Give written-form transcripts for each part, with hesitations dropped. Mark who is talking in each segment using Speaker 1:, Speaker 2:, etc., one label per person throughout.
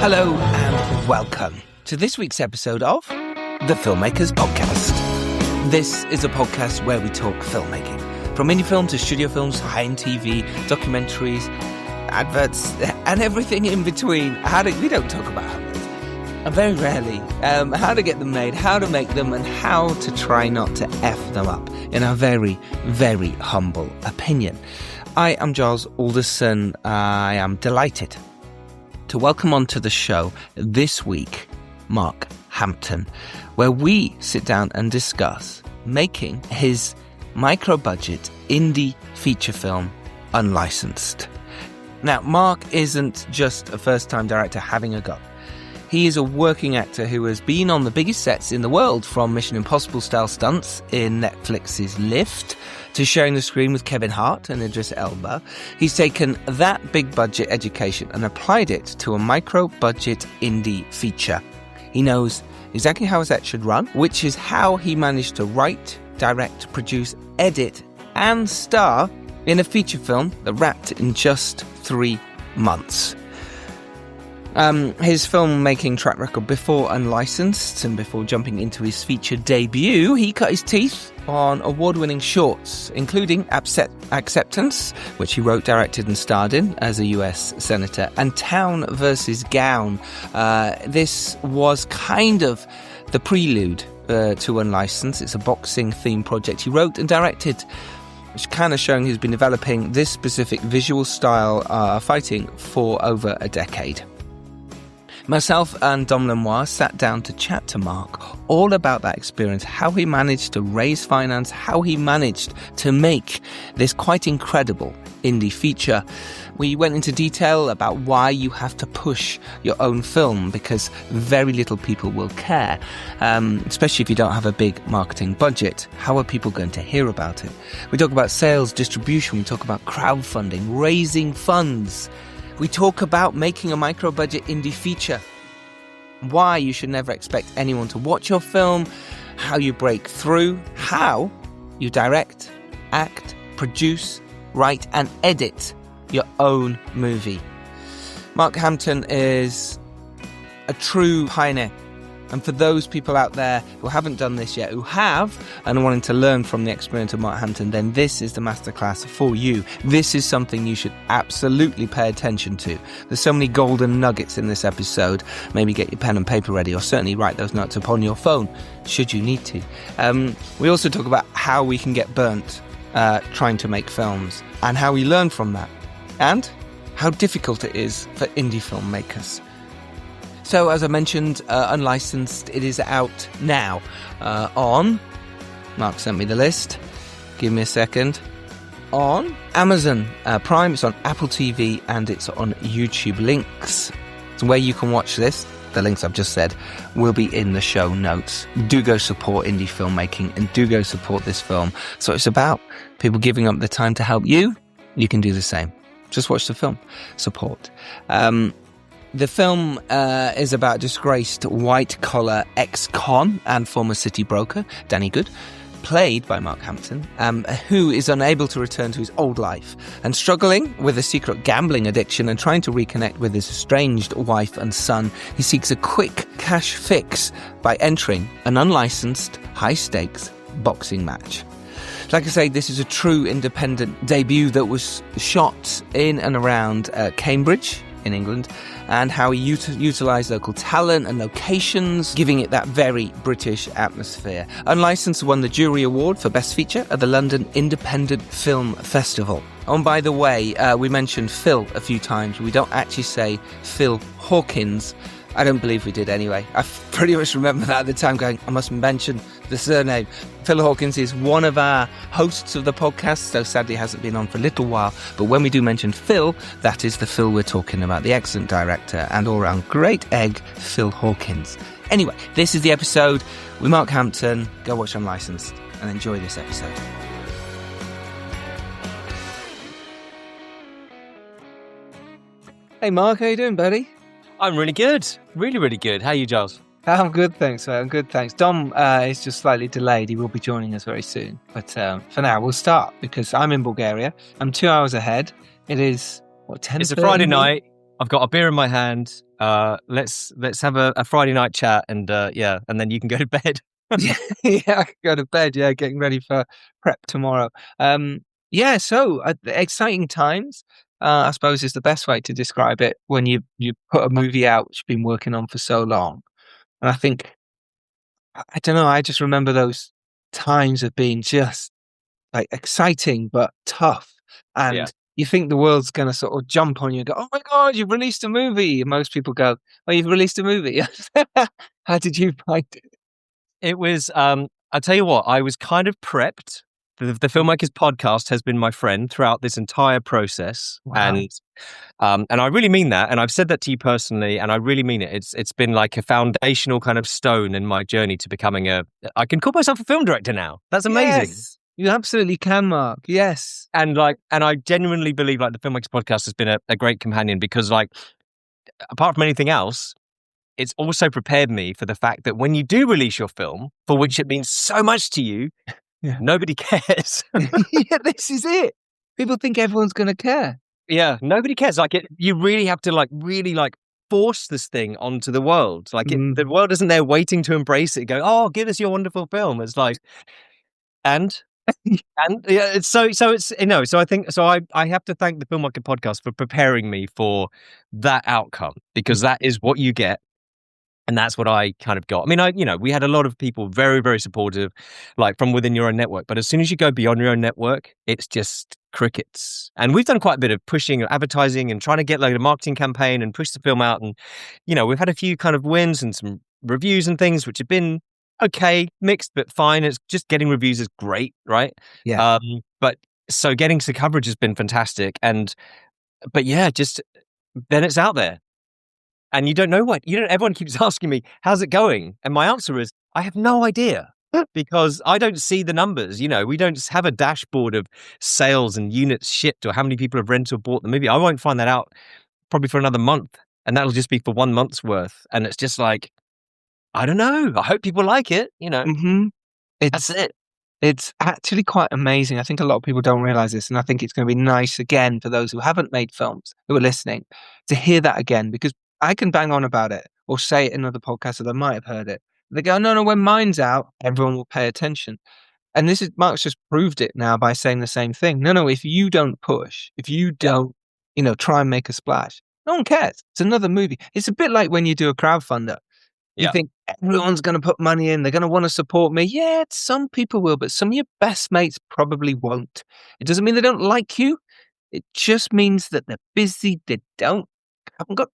Speaker 1: Hello and welcome to this week's episode of The Filmmakers Podcast. This is a podcast where we talk filmmaking. From indie film to studio films, high-end TV, documentaries, adverts, and everything in between. We don't talk about adverts. And very rarely, how to get them made, how to make them, and how to try not to F them up, in our very, very humble opinion. I am Giles Alderson. I am delighted to welcome onto the show this week Mark Hampton, where we sit down and discuss making his micro-budget indie feature film Unlicensed. Now, Mark isn't just a first-time director having a go. He is a working actor who has been on the biggest sets in the world, from Mission Impossible-style stunts in Netflix's Lift to sharing the screen with Kevin Hart and Idris Elba. He's taken that big-budget education and applied it to a micro-budget indie feature. He knows exactly how a set should run, which is how he managed to write, direct, produce, edit, and star in a feature film that wrapped in just 3 months. His filmmaking track record before Unlicensed and before jumping into his feature debut, he cut his teeth on award-winning shorts, including Acceptance, which he wrote, directed and starred in as a US senator, and Town vs. Gown. This was kind of the prelude to Unlicensed. It's a boxing-themed project he wrote and directed, which kind of showing he's been developing this specific visual style fighting for over a decade. Myself and Dom Lemoir sat down to chat to Mark all about that experience, how he managed to raise finance, how he managed to make this quite incredible indie feature. We went into detail about why you have to push your own film, because very little people will care, especially if you don't have a big marketing budget. How are people going to hear about it? We talk about sales, distribution, we talk about crowdfunding, raising funds. We talk about making a micro-budget indie feature, why you should never expect anyone to watch your film, how you break through, how you direct, act, produce, write and edit your own movie. Mark Hampton is a true pioneer. And for those people out there who haven't done this yet, who have, and are wanting to learn from the experience of Mark Hampton, then this is the masterclass for you. This is something you should absolutely pay attention to. There's so many golden nuggets in this episode. Maybe get your pen and paper ready, or certainly write those notes upon your phone, should you need to. We also talk about how we can get burnt trying to make films, and how we learn from that, and how difficult it is for indie filmmakers. So, as I mentioned, Unlicensed, it is out now on, Mark sent me the list, give me a second, on Amazon Prime, it's on Apple TV, and it's on YouTube. Links to where you can watch this, the links I've just said, will be in the show notes. Do go support indie filmmaking, and do go support this film. So it's about people giving up their time to help you. You can do the same. Just watch the film. Support. The film is about disgraced white-collar ex-con and former city broker, Danny Good, played by Mark Hampton, who is unable to return to his old life and struggling with a secret gambling addiction and trying to reconnect with his estranged wife and son. He seeks a quick cash fix by entering an unlicensed, high-stakes boxing match. Like I say, this is a true independent debut that was shot in and around Cambridge in England, and how he utilised local talent and locations, giving it that very British atmosphere. Unlicensed won the Jury Award for Best Feature at the London Independent Film Festival. Oh, and by the way, we mentioned Phil a few times. We don't actually say Phil Hawkins. I don't believe we did anyway. I pretty much remember that at the time going, I must mention the surname. Phil Hawkins is one of our hosts of the podcast, so sadly hasn't been on for a little while. But when we do mention Phil, that is the Phil we're talking about, the excellent director and all-round great egg, Phil Hawkins. Anyway, this is the episode with Mark Hampton. Go watch Unlicensed and enjoy this episode. Hey Mark, how you doing, buddy?
Speaker 2: I'm really good. Really, really good. How are you, Giles?
Speaker 1: I'm good, thanks, mate. I'm good, thanks. Dom is just slightly delayed. He will be joining us very soon. But for now, we'll start because I'm in Bulgaria. I'm 2 hours ahead. It is, 10:30?
Speaker 2: It's a Friday night. I've got a beer in my hand. let's have a Friday night chat, and and then you can go to bed.
Speaker 1: Yeah, I could go to bed. Yeah, getting ready for prep tomorrow. So exciting times. I suppose is the best way to describe it when you put a movie out which you've been working on for so long. And I think I don't know. I just remember those times of being just like exciting but tough,
Speaker 2: Yeah.
Speaker 1: and you think the world's going to sort of jump on you and go, "Oh my God, you've released a movie!" And most people go, "Oh, you've released a movie." How did you find it?
Speaker 2: It was, I'll tell you what, I was kind of prepped. The Filmmakers Podcast has been my friend throughout this entire process.
Speaker 1: Wow.
Speaker 2: And I really mean that. And I've said that to you personally, and I really mean it. It's been like a foundational kind of stone in my journey to becoming I can call myself a film director now. That's amazing.
Speaker 1: Yes, you absolutely can, Mark. Yes.
Speaker 2: And I genuinely believe like the Filmmakers Podcast has been a great companion because like, apart from anything else, it's also prepared me for the fact that when you do release your film, for which it means so much to you,
Speaker 1: Yeah.
Speaker 2: nobody cares.
Speaker 1: Yeah, this is it. People think everyone's going to care.
Speaker 2: Yeah, nobody cares. Like you really have to really force this thing onto the world. Like the world isn't there waiting to embrace it. Go, oh, give us your wonderful film. It's like, and yeah, it's so it's So I think I have to thank the Filmmaker Podcast for preparing me for that outcome because that is what you get. And that's what I kind of got. I mean, we had a lot of people very, very supportive, like from within your own network. But as soon as you go beyond your own network, it's just crickets. And we've done quite a bit of pushing, advertising, and trying to get like a marketing campaign and push the film out. And, we've had a few kind of wins and some reviews and things, which have been okay, mixed, but fine. It's just getting reviews is great, right?
Speaker 1: Yeah.
Speaker 2: But so getting some coverage has been fantastic. But yeah, just then it's out there. And you don't know everyone keeps asking me, how's it going? And my answer is, I have no idea because I don't see the numbers. We don't have a dashboard of sales and units shipped or how many people have rented or bought the movie. I won't find that out probably for another month. And that'll just be for 1 month's worth. And it's just like, I don't know. I hope people like it,
Speaker 1: Mm-hmm.
Speaker 2: That's it.
Speaker 1: It's actually quite amazing. I think a lot of people don't realize this. And I think it's going to be nice again for those who haven't made films, who are listening, to hear that again, because I can bang on about it or say it in other podcasts that I might have heard it. They go, no, when mine's out, everyone will pay attention. And Mark's just proved it now by saying the same thing. No, if you don't push, if you don't, try and make a splash, no one cares. It's another movie. It's a bit like when you do a crowdfunder. You think everyone's going to put money in. They're going to want to support me. Yeah, some people will, but some of your best mates probably won't. It doesn't mean they don't like you. It just means that they're busy. They haven't got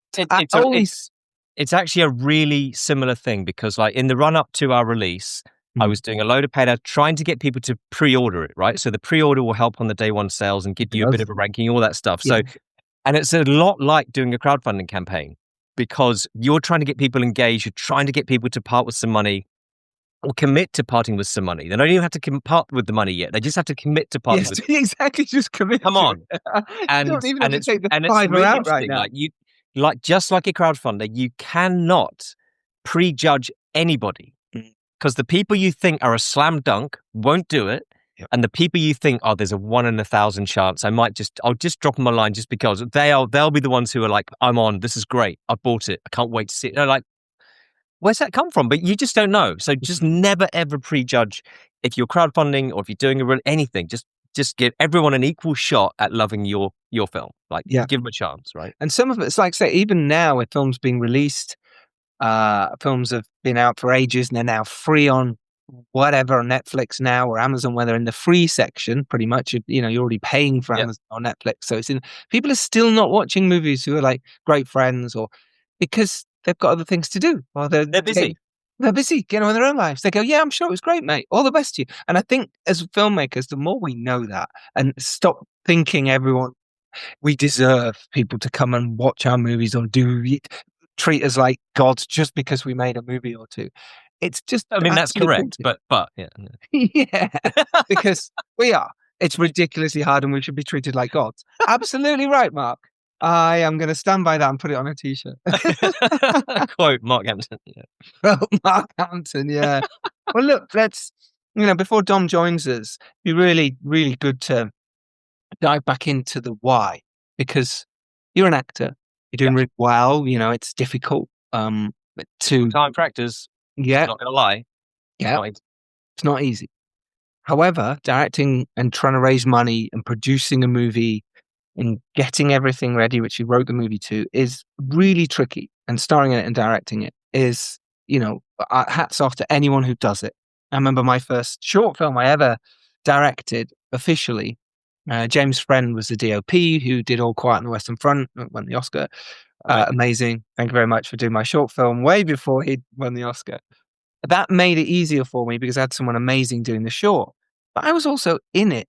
Speaker 2: It's actually a really similar thing because like in the run up to our release, I was doing a load of paid ads trying to get people to pre-order it, right? So the pre-order will help on the day one sales and give you a bit of a ranking, all that stuff. So, and it's a lot like doing a crowdfunding campaign because you're trying to get people engaged. You're trying to get people to part with some money or commit to parting with some money. They don't even have to part with the money yet. They just have to commit to parting with it.
Speaker 1: Exactly, just commit.
Speaker 2: Come on.
Speaker 1: And you don't even have to take the $5
Speaker 2: really
Speaker 1: out right now.
Speaker 2: Like just like a crowdfunder, you cannot prejudge anybody because the people you think are a slam dunk won't do it. Yep. And the people you think, oh, there's a 1 in 1,000 chance, I'll just drop them a line just because they'll be the ones who are like, I'm on, this is great, I bought it, I can't wait to see it. They're like, where's that come from? But you just don't know. So just never ever prejudge if you're crowdfunding or if you're doing anything. Just give everyone an equal shot at loving your film. Like, give them a chance, right?
Speaker 1: And some of it's like, say, even now with films being released, films have been out for ages and they're now free on whatever, on Netflix now or Amazon, where they're in the free section, pretty much. You're already paying for Amazon or Netflix. So people are still not watching movies who are like great friends or because they've got other things to do while they're busy. They're busy getting on with their own lives. They go, yeah, I'm sure it was great, mate. All the best to you. And I think as filmmakers, the more we know that and stop thinking we deserve people to come and watch our movies or treat us like gods just because we made a movie or two. It's just,
Speaker 2: I mean, that's correct, but yeah.
Speaker 1: Yeah, because we are. It's ridiculously hard and we should be treated like gods. Absolutely right, Mark. I am going to stand by that and put it on a t-shirt.
Speaker 2: Quote Mark Hampton. Yeah.
Speaker 1: Oh, Mark Hampton, yeah. Well, look, before Dom joins us, it'd be really, really good to dive back into the why, because you're an actor, You're doing really well. You know, it's difficult to
Speaker 2: time for actors.
Speaker 1: Yeah.
Speaker 2: Not gonna lie.
Speaker 1: Yeah. It's not easy. However, directing and trying to raise money and producing a movie and getting everything ready, which you wrote the movie to, is really tricky. And starring in it and directing it is, you know, hats off to anyone who does it. I remember my first short film I ever directed officially. James Friend was the DOP who did All Quiet on the Western Front, won the Oscar. Amazing. Thank you very much for doing my short film way before he won the Oscar. That made it easier for me because I had someone amazing doing the short. But I was also in it,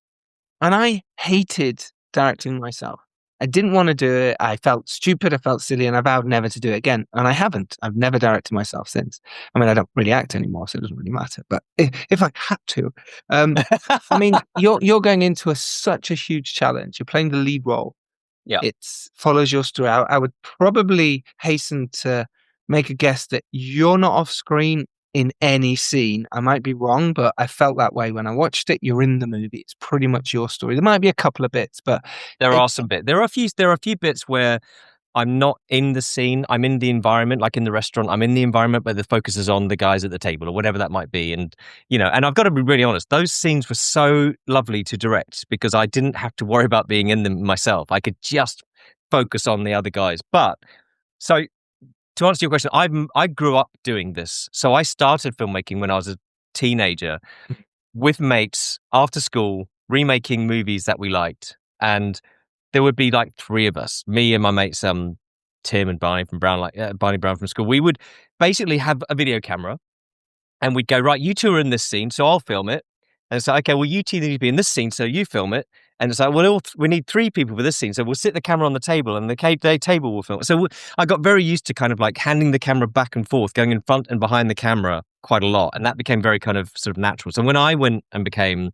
Speaker 1: and I hated directing myself. I didn't want to do it. I felt stupid. I felt silly, and I vowed never to do it again. And I haven't. I've never directed myself since. I mean, I don't really act anymore, so it doesn't really matter. But if I had to, I mean, you're going into such a huge challenge. You're playing the lead role.
Speaker 2: Yeah,
Speaker 1: it follows your story. I would probably hasten to make a guess that you're not off screen in any scene. I might be wrong, but I felt that way when I watched it. You're in the movie. It's pretty much your story. There might be a couple of bits, but
Speaker 2: there are some bits. There are a few bits where I'm not in the scene. I'm in the environment, like in the restaurant. I'm in the environment where the focus is on the guys at the table or whatever that might be. And, you know, and I've got to be really honest, those scenes were so lovely to direct because I didn't have to worry about being in them myself. I could just focus on the other guys. But so to answer your question, I grew up doing this. So I started filmmaking when I was a teenager with mates after school, remaking movies that we liked. And there would be like three of us, me and my mates, Tim and Barney from Barney Brown from school. We would basically have a video camera and we'd go, right, you two are in this scene, so I'll film it. And it's like, okay, well, you two need to be in this scene, so you film it. And it's like, well, we need three people for this scene, so we'll sit the camera on the table and the table will film it. So I got very used to kind of like handing the camera back and forth, going in front and behind the camera quite a lot. And that became very kind of sort of natural. So when I went and became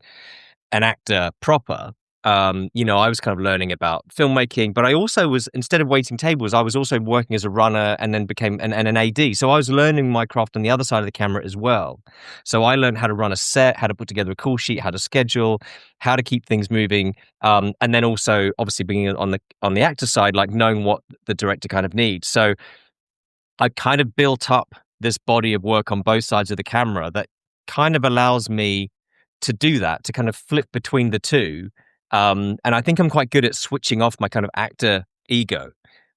Speaker 2: an actor proper, you know, I was kind of learning about filmmaking, but I also was, instead of waiting tables, I was also working as a runner and then became an AD. So I was learning my craft on the other side of the camera as well. So I learned how to run a set, how to put together a call sheet, how to schedule, how to keep things moving. And then also obviously being on the actor side, like knowing what the director kind of needs. So I kind of built up this body of work on both sides of the camera that kind of allows me to do that, to kind of flip between the two. And I think I'm quite good at switching off my kind of actor ego.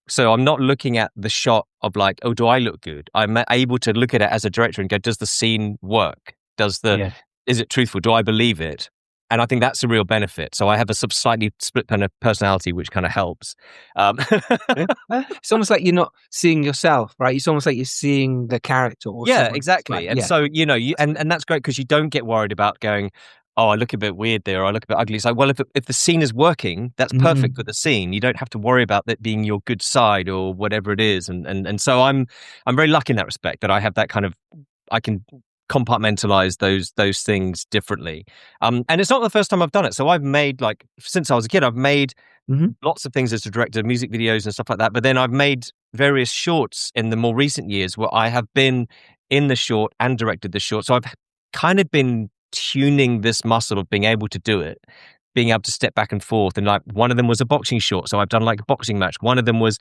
Speaker 2: So I'm not looking at the shot of like, oh, do I look good? I'm able to look at it as a director and go, does the scene work? Is it truthful? Do I believe it? And I think that's a real benefit. So I have a slightly split kind of personality, which kind of helps.
Speaker 1: It's almost like you're not seeing yourself, right? It's almost like you're seeing the character. Or
Speaker 2: exactly. And so, you know, and that's great because you don't get worried about going, oh, I look a bit weird there, or I look a bit ugly. It's like, well, if the scene is working, that's perfect for the scene. You don't have to worry about that being your good side or whatever it is. And so I'm very lucky in that respect that I have that kind of, I can compartmentalize those things differently. And it's not the first time I've done it. So I've made, like, since I was a kid, I've made lots of things as a director, music videos and stuff like that. But then I've made various shorts in the more recent years where I have been in the short and directed the short. So I've kind of been tuning this muscle of being able to do it, being able to step back and forth. And like one of them was a boxing short, so I've done like a boxing match. One of them was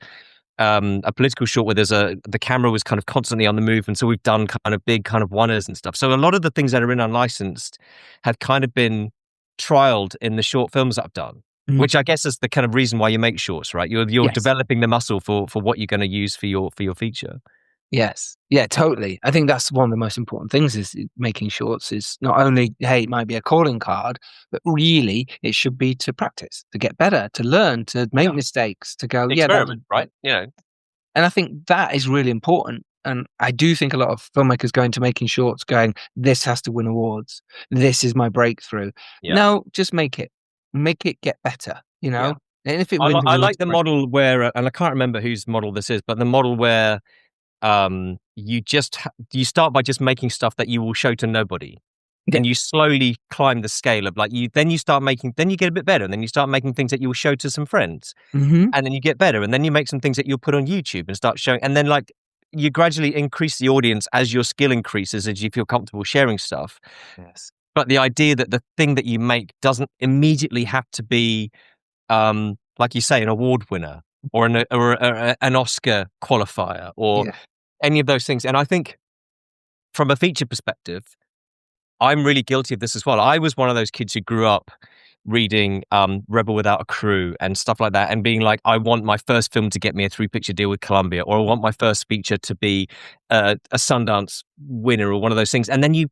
Speaker 2: a political short where the camera was kind of constantly on the move, and so we've done kind of big kind of one-ers and stuff. So a lot of the things that are in Unlicensed have kind of been trialed in the short films that I've done, which I guess is the kind of reason why you make shorts, right? You're developing the muscle for what you're going to use for your feature.
Speaker 1: Yes. Yeah, totally. I think that's one of the most important things is making shorts is not only, hey, it might be a calling card, but really it should be to practice, to get better, to learn, to make mistakes, to go,
Speaker 2: experiment, right? You know.
Speaker 1: And I think that is really important. And I do think a lot of filmmakers go into making shorts going, this has to win awards. This is my breakthrough. Yeah. No, just make it get better, you know? Yeah. And if it wins
Speaker 2: I like the model where, and I can't remember whose model this is, but the model where you start by just making stuff that you will show to nobody, and you slowly climb the scale of like then you get a bit better, and then you start making things that you will show to some friends, and then you get better, and then you make some things that you'll put on YouTube and start showing, and then like you gradually increase the audience as your skill increases, as you feel comfortable sharing stuff.
Speaker 1: Yes.
Speaker 2: But the idea that the thing that you make doesn't immediately have to be like you say, an award winner. or an Oscar qualifier or any of those things. And I think from a feature perspective, I'm really guilty of this as well. I was one of those kids who grew up reading Rebel Without a Crew and stuff like that, and being like, I want my first film to get me a 3-picture deal with Columbia, or I want my first feature to be a Sundance winner, or one of those things. And then you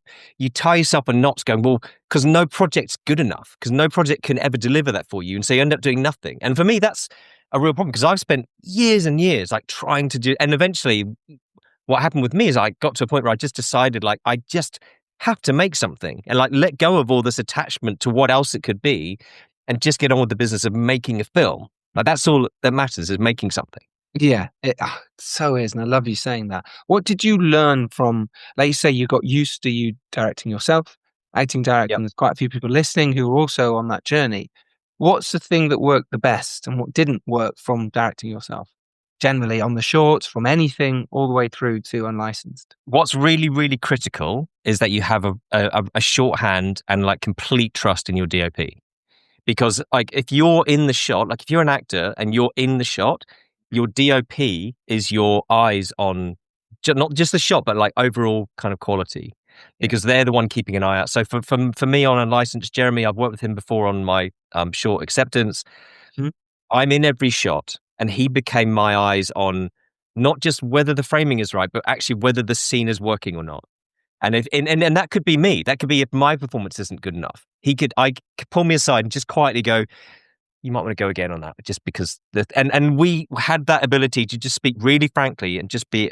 Speaker 2: tie yourself in knots going, well, because no project's good enough, because no project can ever deliver that for you. And so you end up doing nothing. And for me, that's a real problem, because I've spent years and years like trying to do, and eventually what happened with me is I got to a point where I just decided like, I just have to make something and like let go of all this attachment to what else it could be and just get on with the business of making a film. Like that's all that matters, is making something.
Speaker 1: Yeah, it so is. And I love you saying that. What did you learn from, like you say, you got used to you directing yourself, acting, directing. There's quite a few people listening who are also on that journey. What's the thing that worked the best and what didn't work from directing yourself? Generally on the shorts, from anything all the way through to Unlicensed.
Speaker 2: What's really, really critical is that you have a shorthand and like complete trust in your DOP. Because like if you're in the shot, like if you're an actor and you're in the shot, your DOP is your eyes on not just the shot, but like overall kind of quality, because they're the one keeping an eye out. So for me on Unlicensed, Jeremy, I've worked with him before on my short Acceptance. Mm-hmm. I'm in every shot. And he became my eyes on not just whether the framing is right, but actually whether the scene is working or not. And and that could be me. That could be if my performance isn't good enough. I could pull me aside and just quietly go, you might want to go again on that, just because and we had that ability to just speak really frankly and just be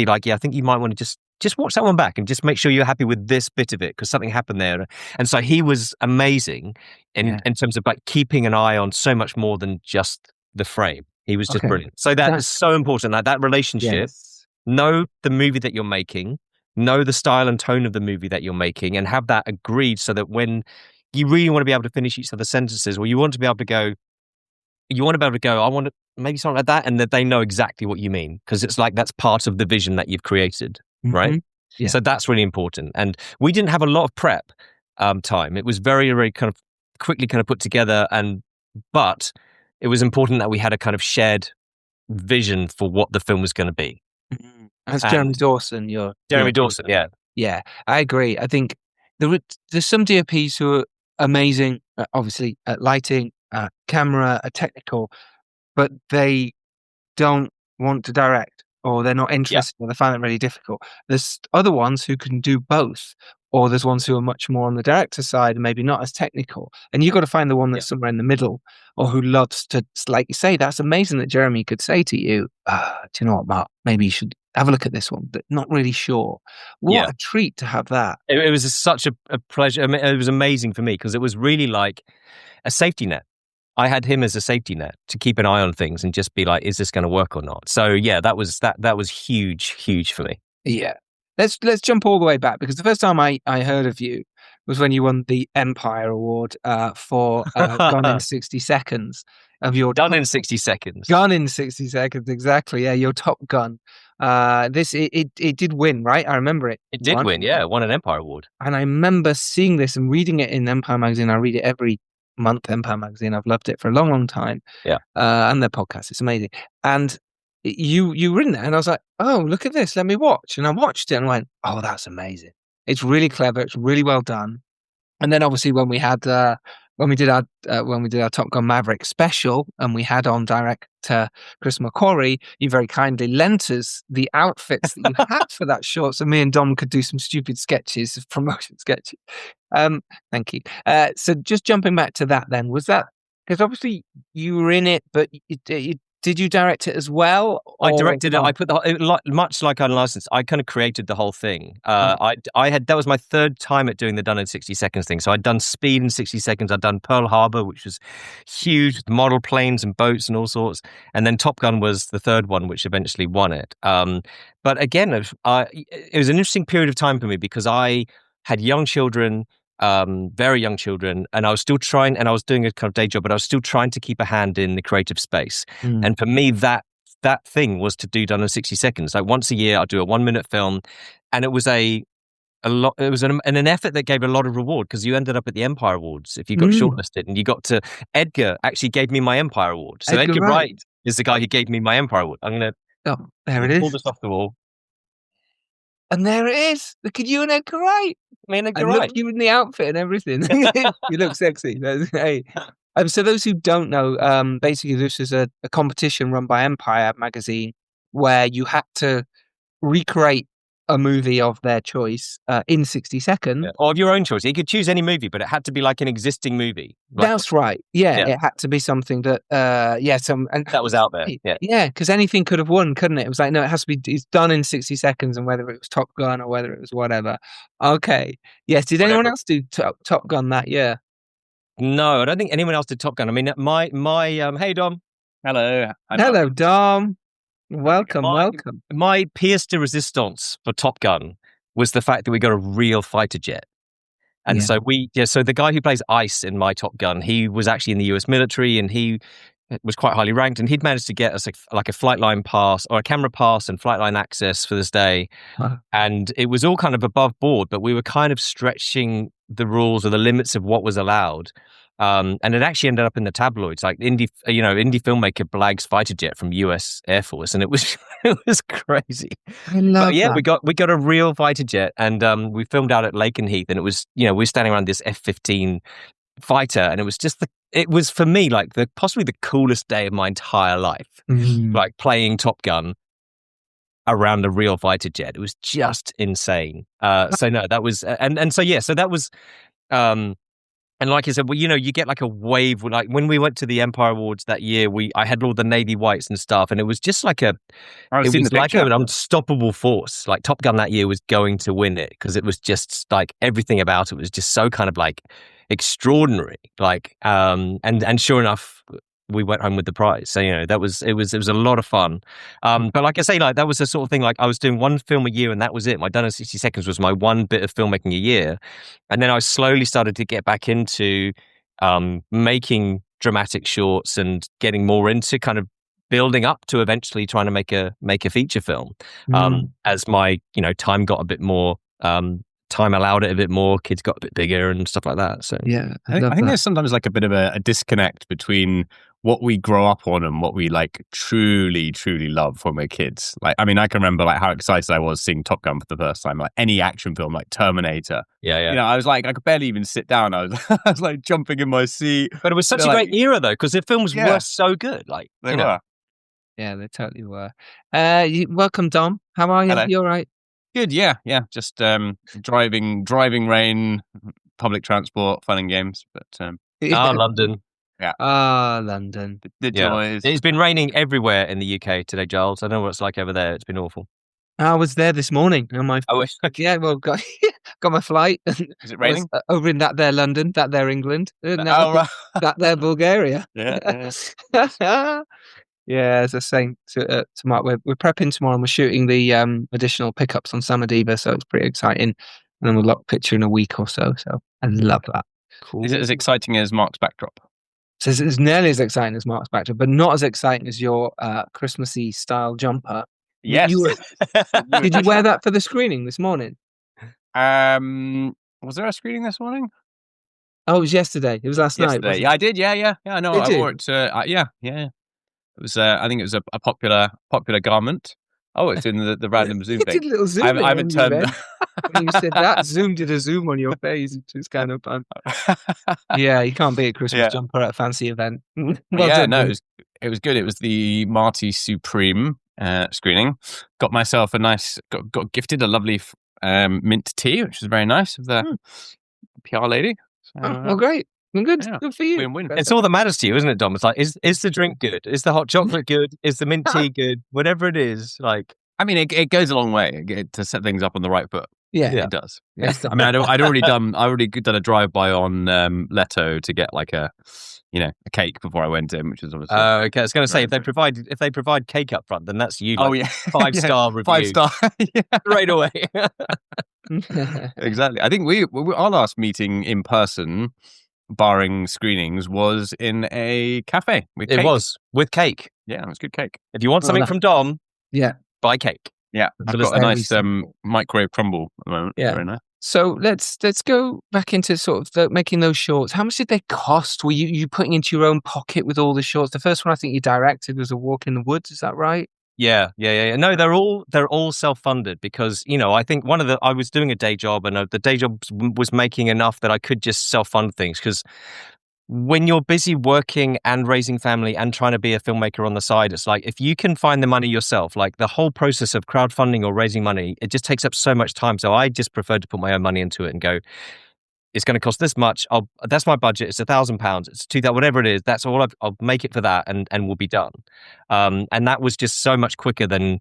Speaker 2: like, yeah, I think you might want to just watch that one back and just make sure you're happy with this bit of it because something happened there. And so he was amazing in terms of like keeping an eye on so much more than just the frame. He was just brilliant. So that is so important. That relationship, know the movie that you're making, know the style and tone of the movie that you're making, and have that agreed so that when you really want to be able to finish each of the sentences, or you want to be able to go, I want to maybe something like that, and that they know exactly what you mean, because it's like that's part of the vision that you've created, right? Yeah. So that's really important. And we didn't have a lot of prep time. It was very, very kind of quickly kind of put together, but it was important that we had a kind of shared vision for what the film was going to be.
Speaker 1: As Jeremy Dawson,
Speaker 2: Jeremy Dawson,
Speaker 1: yeah, I agree. I think there's some DOPs who are amazing, obviously at lighting, at camera, at technical, but they don't want to direct, or they're not interested, or they find it really difficult. There's other ones who can do both. Or there's ones who are much more on the director side and maybe not as technical. And you've got to find the one that's somewhere in the middle, or who loves to, like you say, that's amazing that Jeremy could say to you, do you know what, Mark, maybe you should have a look at this one, but not really sure. What a treat to have that.
Speaker 2: It was such a pleasure. I mean, it was amazing for me because it was really like a safety net. I had him as a safety net to keep an eye on things and just be like, is this going to work or not? So yeah, that was huge for me.
Speaker 1: Yeah. Let's jump all the way back, because the first time I heard of you was when you won the Empire Award for Gone in 60 Seconds.
Speaker 2: Done in 60 Seconds.
Speaker 1: Gone in 60 Seconds, exactly. Yeah, your Top Gun. It did win, right? I remember it.
Speaker 2: It did win, yeah. It won an Empire Award.
Speaker 1: And I remember seeing this and reading it in Empire Magazine. I read it every month, Empire Magazine. I've loved it for a long, long time.
Speaker 2: Yeah.
Speaker 1: And their podcast, it's amazing. And you were in there, and I was like, oh, look at this, let me watch. And I watched it and went, oh, that's amazing. It's really clever, it's really well done. And then obviously when we did our Top Gun Maverick special, and we had on director Chris McQuarrie, you very kindly lent us the outfits that you had for that short, so me and Dom could do some stupid sketches, promotion sketches. Thank you. So just jumping back to that then, was that, because obviously you were in it, but did you direct it as well?
Speaker 2: I directed it. I put much like Unlicensed. I kind of created the whole thing. That was my third time at doing the Done in 60 Seconds thing. So I'd done Speed in 60 Seconds. I'd done Pearl Harbor, which was huge, with model planes and boats and all sorts. And then Top Gun was the third one, which eventually won it. But again, it was an interesting period of time for me because I had young children. Very young children, and I was still trying, and I was doing a kind of day job, but I was still trying to keep a hand in the creative space. And for me, that thing was to do Done in 60 Seconds. Like once a year, I'd do a 1-minute film, and it was a lot. It was an effort that gave a lot of reward, because you ended up at the Empire Awards if you got shortlisted, and you got to. Edgar actually gave me my Empire Award. So Edgar Wright is the guy who gave me my Empire Award. I'm going
Speaker 1: Oh, there it
Speaker 2: to pull
Speaker 1: is.
Speaker 2: this off the wall.
Speaker 1: And there it is. Look at you in Edgar Wright.
Speaker 2: Me and Edgar
Speaker 1: And
Speaker 2: Wright.
Speaker 1: look, you in the outfit and everything. You look sexy. Hey. So those who don't know, basically this is a competition run by Empire magazine where you had to recreate a movie of their choice in 60 seconds.
Speaker 2: Yeah. Or of your own choice. You could choose any movie, but it had to be like an existing movie. Like,
Speaker 1: that's right. Yeah, it had to be something that, and
Speaker 2: that was out there.
Speaker 1: Yeah, because anything could have won, couldn't it? It was like, no, it has to be, it's done in 60 seconds, and whether it was Top Gun or whether it was whatever. Okay. Yes. Did anyone else do Top Gun that year?
Speaker 2: No, I don't think anyone else did Top Gun. I mean, my hey, Dom.
Speaker 3: Hello.
Speaker 1: Hello, Dom. Welcome.
Speaker 2: My pièce de résistance for Top Gun was the fact that we got a real fighter jet. And so so the guy who plays Ice in my Top Gun, he was actually in the US military and he was quite highly ranked, and he'd managed to get us like a flight line pass or a camera pass and flight line access for this day. Huh. And it was all kind of above board, but we were kind of stretching the rules or the limits of what was allowed. And it actually ended up in the tabloids, like indie filmmaker blags fighter jet from US Air Force, and it was crazy.
Speaker 1: I love that.
Speaker 2: we got a real fighter jet, and we filmed out at Lakenheath, and it was we were standing around this F-15 fighter, and it was just it was for me like possibly the coolest day of my entire life, like playing Top Gun around a real fighter jet. It was just insane. So no, that was so that was. And like I said, well, you get like a wave. Like when we went to the Empire Awards that year, I had all the Navy whites and stuff, and it was just like an unstoppable force. Like Top Gun that year was going to win it because it was just like everything about it was just so kind of like extraordinary. Like and sure enough, we went home with the prize. So it was a lot of fun. But like I say, like that was the sort of thing. Like I was doing one film a year, and that was it. My Done in 60 Seconds was my one bit of filmmaking a year, and then I slowly started to get back into making dramatic shorts and getting more into kind of building up to eventually trying to make a feature film. As my time got a bit more. Time allowed it a bit more. Kids got a bit bigger and stuff like that. So
Speaker 1: yeah,
Speaker 3: I think there's sometimes like a bit of a disconnect between what we grow up on and what we like truly love when we're kids. Like, I mean, I can remember like how excited I was seeing Top Gun for the first time. Like any action film, like Terminator.
Speaker 2: Yeah.
Speaker 3: I was like, I could barely even sit down. I was like jumping in my seat.
Speaker 2: But it was such a great era though, because the films were so good. Like
Speaker 3: they were.
Speaker 1: Yeah, they totally were. Welcome, Dom. How are you?
Speaker 3: Hello.
Speaker 1: You all right?
Speaker 3: Good, yeah. Just driving rain, public transport, fun and games. But
Speaker 2: London.
Speaker 3: Yeah.
Speaker 1: London.
Speaker 3: The joys.
Speaker 2: It's been raining everywhere in the UK today, Giles. I don't know what it's like over there. It's been awful.
Speaker 1: I was there this morning on my got my flight.
Speaker 3: Is it raining?
Speaker 1: Over in that there London, that there England,
Speaker 3: right.
Speaker 1: that there Bulgaria.
Speaker 3: Yeah.
Speaker 1: Yeah, as I was saying to Mark, we're prepping tomorrow and we're shooting the additional pickups on Summer Diva, so it's pretty exciting. And then we'll lock picture in a week or so. So I love that.
Speaker 3: Cool. Is it as exciting as Mark's backdrop?
Speaker 1: So it's nearly as exciting as Mark's backdrop, but not as exciting as your Christmassy style jumper.
Speaker 3: Yes.
Speaker 1: Did you wear that for the screening this morning?
Speaker 3: Was there a screening this morning?
Speaker 1: Oh, it was yesterday. It was last night.
Speaker 3: Yeah, I did. Yeah. I know. I wore it. Yeah. It was. I think it was a popular garment. Oh, it's in the random zoom thing.
Speaker 1: Did a little zoom.
Speaker 3: I haven't turned.
Speaker 1: When you said that, did a zoom on your face, which was kind of fun. Yeah, you can't beat a Christmas jumper at a fancy event.
Speaker 3: It was good. It was the Marty Supreme screening. Got myself got gifted a lovely mint tea, which was very nice of the PR lady. So,
Speaker 1: well, great. Good. Yeah. Good for you.
Speaker 3: Win-win.
Speaker 2: It's all that matters to you, isn't it, Dom? It's like, is the drink good? Is the hot chocolate good? Is the mint tea good? Whatever it is, like.
Speaker 3: I mean, it goes a long way to set things up on the right foot.
Speaker 1: Yeah,
Speaker 3: it does. Yeah. I mean, I'd already done a drive-by on Leto to get like a cake before I went in, which is obviously.
Speaker 2: Okay. I was going to say if they provide cake up front, then that's you. Like, 5-star review.
Speaker 3: 5-star,
Speaker 2: right away.
Speaker 3: Exactly. I think our last meeting in person, barring screenings, was in a cafe with cake.
Speaker 2: It was with cake.
Speaker 3: Yeah, it was good cake.
Speaker 2: If you want something from Dom, buy cake.
Speaker 3: Yeah, I've got a nice microwave crumble at the moment.
Speaker 1: Yeah,
Speaker 3: very nice.
Speaker 1: So let's go back into sort of making those shorts. How much did they cost? Were you putting into your own pocket with all the shorts? The first one I think you directed was A Walk in the Woods. Is that right?
Speaker 2: Yeah. No, they're all self-funded because, I think I was doing a day job and the day job was making enough that I could just self-fund things because when you're busy working and raising family and trying to be a filmmaker on the side, it's like if you can find the money yourself, like the whole process of crowdfunding or raising money, it just takes up so much time. So I just preferred to put my own money into it and go, it's going to cost this much. That's my budget. It's £1,000. It's $2,000, whatever it is. That's all. I'll make it for that, and we'll be done. And that was just so much quicker than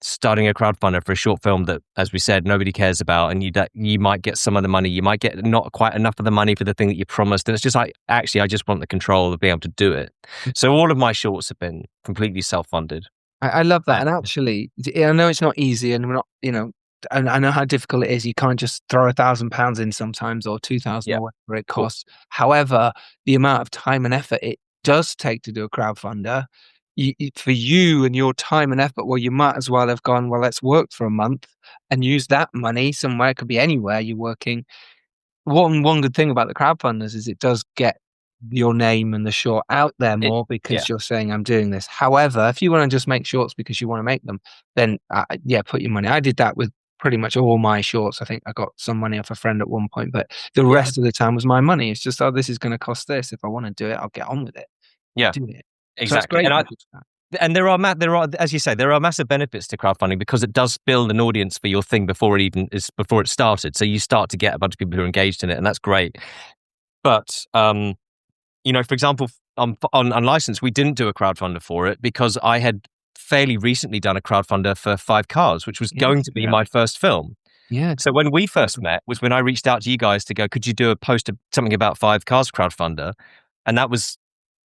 Speaker 2: starting a crowdfunder for a short film that, as we said, nobody cares about, and you might get some of the money, you might get not quite enough of the money for the thing that you promised, and it's just like, actually, I just want the control of being able to do it. So all of my shorts have been completely self-funded.
Speaker 1: I love that, and actually, I know it's not easy, and we're not, and I know how difficult it is. You can't just throw £1,000 in sometimes, or 2,000, or whatever it costs. However, the amount of time and effort it does take to do a crowdfunder, for you and your time and effort, well, you might as well have gone, well, let's work for a month and use that money somewhere. It could be anywhere you're working. One good thing about the crowdfunders is it does get your name and the short out there more because you're saying, I'm doing this. However, if you want to just make shorts because you want to make them, then put your money. I did that with pretty much all my shorts. I think I got some money off a friend at one point, but the rest of the time was my money. It's just, this is going to cost this. If I want to do it, I'll get on with it.
Speaker 2: Yeah,
Speaker 1: do it.
Speaker 2: exactly.
Speaker 1: So
Speaker 2: and there are, as you say, there are massive benefits to crowdfunding because it does build an audience for your thing before it started. So you start to get a bunch of people who are engaged in it, and that's great. But for example, on Unlicensed, we didn't do a crowdfunder for it because I had fairly recently done a crowdfunder for 5 Cars, which was going to be my first film.
Speaker 1: Yeah.
Speaker 2: So when we first met was when I reached out to you guys to go, could you do a post of something about 5 Cars crowdfunder? And that was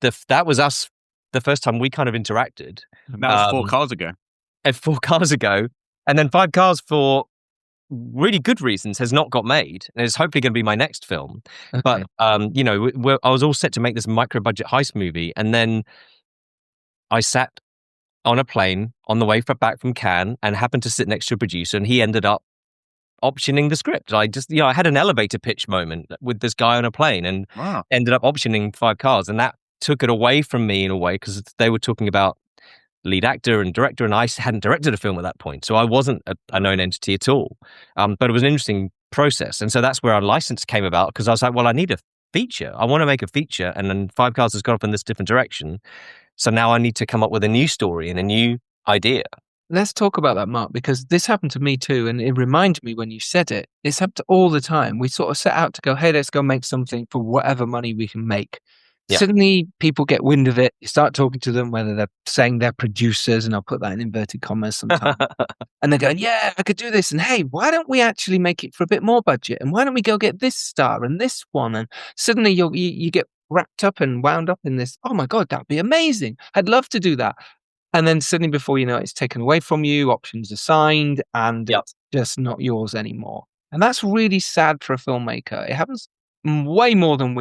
Speaker 2: us. The first time we kind of interacted.
Speaker 3: That was 4 cars ago.
Speaker 2: 4 cars ago. And then 5 Cars, for really good reasons, has not got made. And it's hopefully going to be my next film. Okay. But, I was all set to make this micro-budget heist movie. And then I sat on a plane on the way back from Cannes and happened to sit next to a producer. And he ended up optioning the script. I just, I had an elevator pitch moment with this guy on a plane and ended up optioning 5 Cars. And that took it away from me in a way because they were talking about lead actor and director, and I hadn't directed a film at that point, so I wasn't a known entity at all. But it was an interesting process, and so that's where Unlicensed came about because I was like, well, I need a feature. I want to make a feature, and then 5 Cars has gone off in this different direction. So now I need to come up with a new story and a new idea.
Speaker 1: Let's talk about that, Mark, because this happened to me too, and it reminded me when you said it. It's happened all the time. We sort of set out to go, hey, let's go make something for whatever money we can make. Yeah. Suddenly people get wind of it. You start talking to them, whether they're saying they're producers, and I'll put that in inverted commas sometimes. And they're going, yeah, I could do this. And hey, why don't we actually make it for a bit more budget? And why don't we go get this star and this one? And suddenly you get wrapped up and wound up in this. Oh my God, that'd be amazing. I'd love to do that. And then suddenly before you know it, it's taken away from you, options assigned, and it's just not yours anymore. And that's really sad for a filmmaker. It happens way more than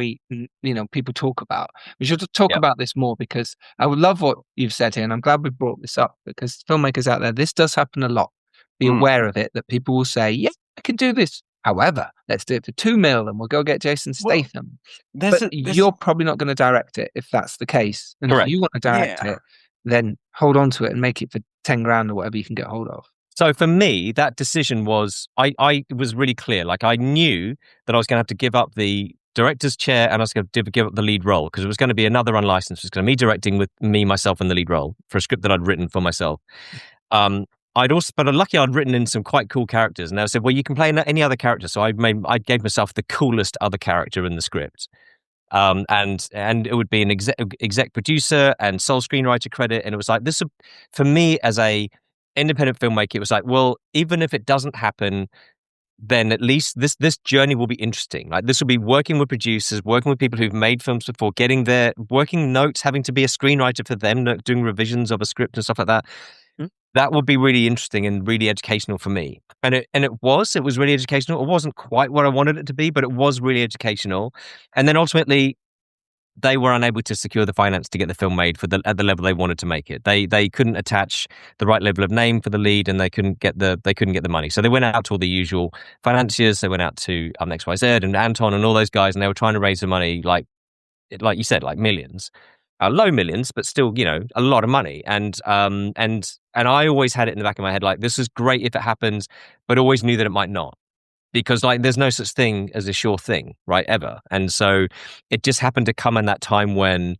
Speaker 1: people talk about. We should talk about this more because I would love what you've said here, and I'm glad we brought this up because filmmakers out there, this does happen a lot. Be aware of it, that people will say, yeah, I can do this. However, let's do it for $2 million and we'll go get Jason Statham. But you're probably not going to direct it if that's the case. And if you want to direct it, then hold on to it and make it for 10 grand or whatever you can get hold of.
Speaker 2: So for me, that decision was, I was really clear. Like I knew that I was going to have to give up the director's chair and I was going to give up the lead role because it was going to be another Unlicensed. It was going to be me directing with myself in the lead role for a script that I'd written for myself. But lucky I'd written in some quite cool characters. And they said, well, you can play any other character. So I gave myself the coolest other character in the script. And it would be an exec producer and sole screenwriter credit. And it was like, this, for me as a independent filmmaker, it was like, well, even if it doesn't happen, then at least this journey will be interesting. Like this will be working with producers, working with people who've made films before, getting their working notes, having to be a screenwriter for them, doing revisions of a script and stuff like that. That would be really interesting and really educational for me. And it was really educational. It wasn't quite what I wanted it to be, but it was really educational. And then ultimately, they were unable to secure the finance to get the film made at the level they wanted to make it. They couldn't attach the right level of name for the lead, and they couldn't get the money. So they went out to all the usual financiers. They went out to XYZ and Anton and all those guys, and they were trying to raise the money, like you said, like millions, low millions, but still, a lot of money. And I always had it in the back of my head, like, this is great if it happens, but always knew that it might not. Because like there's no such thing as a sure thing, right, ever. And so it just happened to come in that time when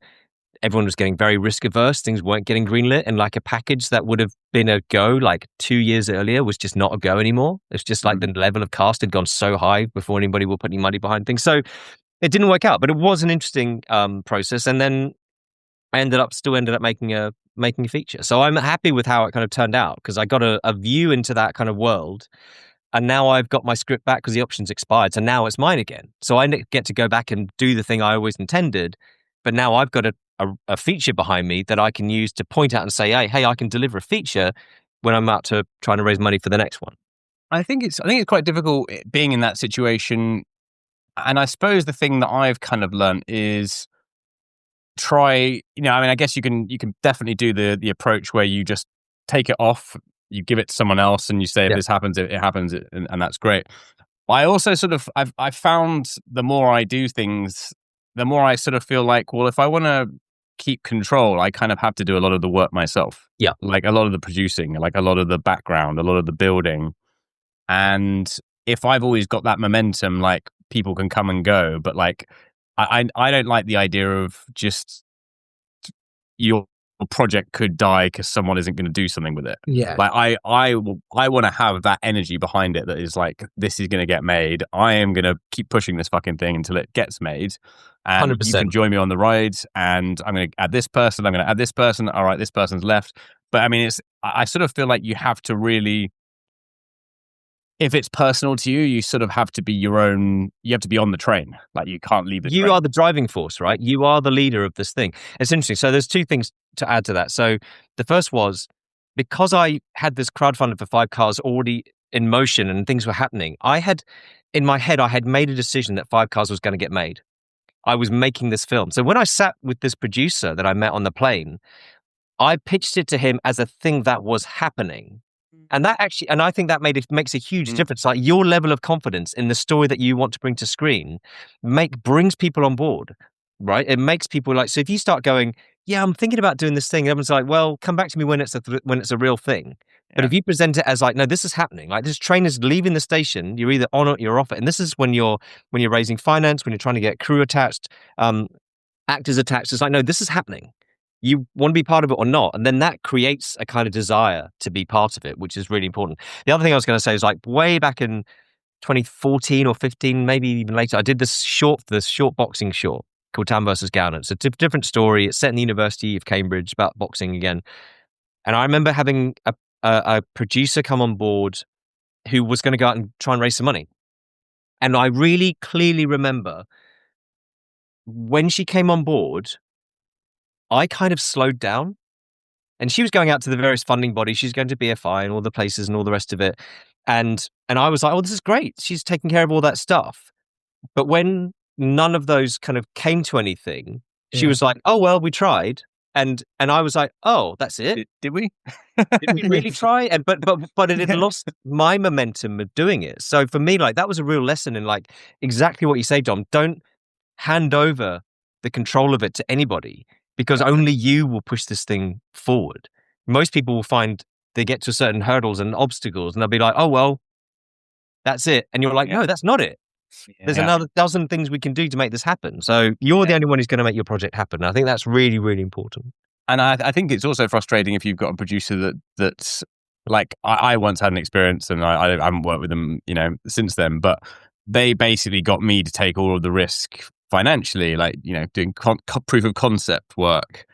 Speaker 2: everyone was getting very risk averse, things weren't getting greenlit, and like a package that would have been a go like 2 years earlier was just not a go anymore. It's just like the level of cast had gone so high before anybody will put any money behind things. So it didn't work out, but it was an interesting process. And then I still ended up making a feature. So I'm happy with how it kind of turned out, because I got a view into that kind of world. And now I've got my script back because the option's expired. So now it's mine again. So I get to go back and do the thing I always intended. But now I've got a feature behind me that I can use to point out and say, hey, I can deliver a feature when I'm out to trying to raise money for the next one.
Speaker 3: I think it's quite difficult being in that situation. And I suppose the thing that I've kind of learned is try, I guess you can definitely do the approach where you just take it off, you give it to someone else, and you say, if this happens, it happens, and that's great. But I also I've found the more I do things, the more I sort of feel like, well, if I want to keep control, I kind of have to do a lot of the work myself.
Speaker 2: Yeah.
Speaker 3: Like a lot of the producing, like a lot of the background, a lot of the building. And if I've always got that momentum, like people can come and go, but like I don't like the idea of just your project could die because someone isn't going to do something with it.
Speaker 1: Yeah.
Speaker 3: Like I want to have that energy behind it that is like, this is going to get made. I am going to keep pushing this fucking thing until it gets made. And
Speaker 2: 100%.
Speaker 3: you can join me on the ride, and I'm going to add this person. I'm going to add this person. All right, this person's left. But I mean, I sort of feel like you have to really, if it's personal to you, you sort of have to be you have to be on the train. Like you can't leave the train.
Speaker 2: You are the driving force, right? You are the leader of this thing. It's interesting. So there's two things to add to that. So the first was, because I had this crowdfunding for 5 cars already in motion and things were happening, in my head, I had made a decision that 5 cars was going to get made. I was making this film. So when I sat with this producer that I met on the plane, I pitched it to him as a thing that was happening. And I think that makes a huge difference. Like your level of confidence in the story that you want to bring to screen brings people on board, right? It makes people like, so if you start going, yeah, I'm thinking about doing this thing, everyone's like, well, come back to me when it's a real thing. Yeah. But if you present it as like, no, this is happening. Like this train is leaving the station. You're either on it, you're off it. And this is when you're raising finance, when you're trying to get crew attached, actors attached. It's like, no, this is happening. You want to be part of it or not. And then that creates a kind of desire to be part of it, which is really important. The other thing I was going to say is like way back in 2014 or 15, maybe even later, I did this short boxing short called Town versus Gowner. It's a different story. It's set in the University of Cambridge, about boxing again. And I remember having a producer come on board who was going to go out and try and raise some money. And I really clearly remember when she came on board, I kind of slowed down, and she was going out to the various funding bodies. She's going to BFI and all the places and all the rest of it. And I was like, oh, this is great. She's taking care of all that stuff. But when none of those kind of came to anything, she was like, oh, well, we tried. And I was like, oh, that's it.
Speaker 3: Did we?
Speaker 2: Did we really try? And but it had lost my momentum of doing it. So for me, like that was a real lesson in like exactly what you say, Dom. Don't hand over the control of it to anybody, because only you will push this thing forward. Most people will find they get to certain hurdles and obstacles and they'll be like, oh, well, that's it. And you're like, no, that's not it. There's another dozen things we can do to make this happen. So you're the only one who's going to make your project happen. And I think that's really, really important.
Speaker 3: And I think it's also frustrating if you've got a producer that's like, I once had an experience, and I haven't worked with them, since then, but they basically got me to take all of the risk financially, like, doing proof of concept work,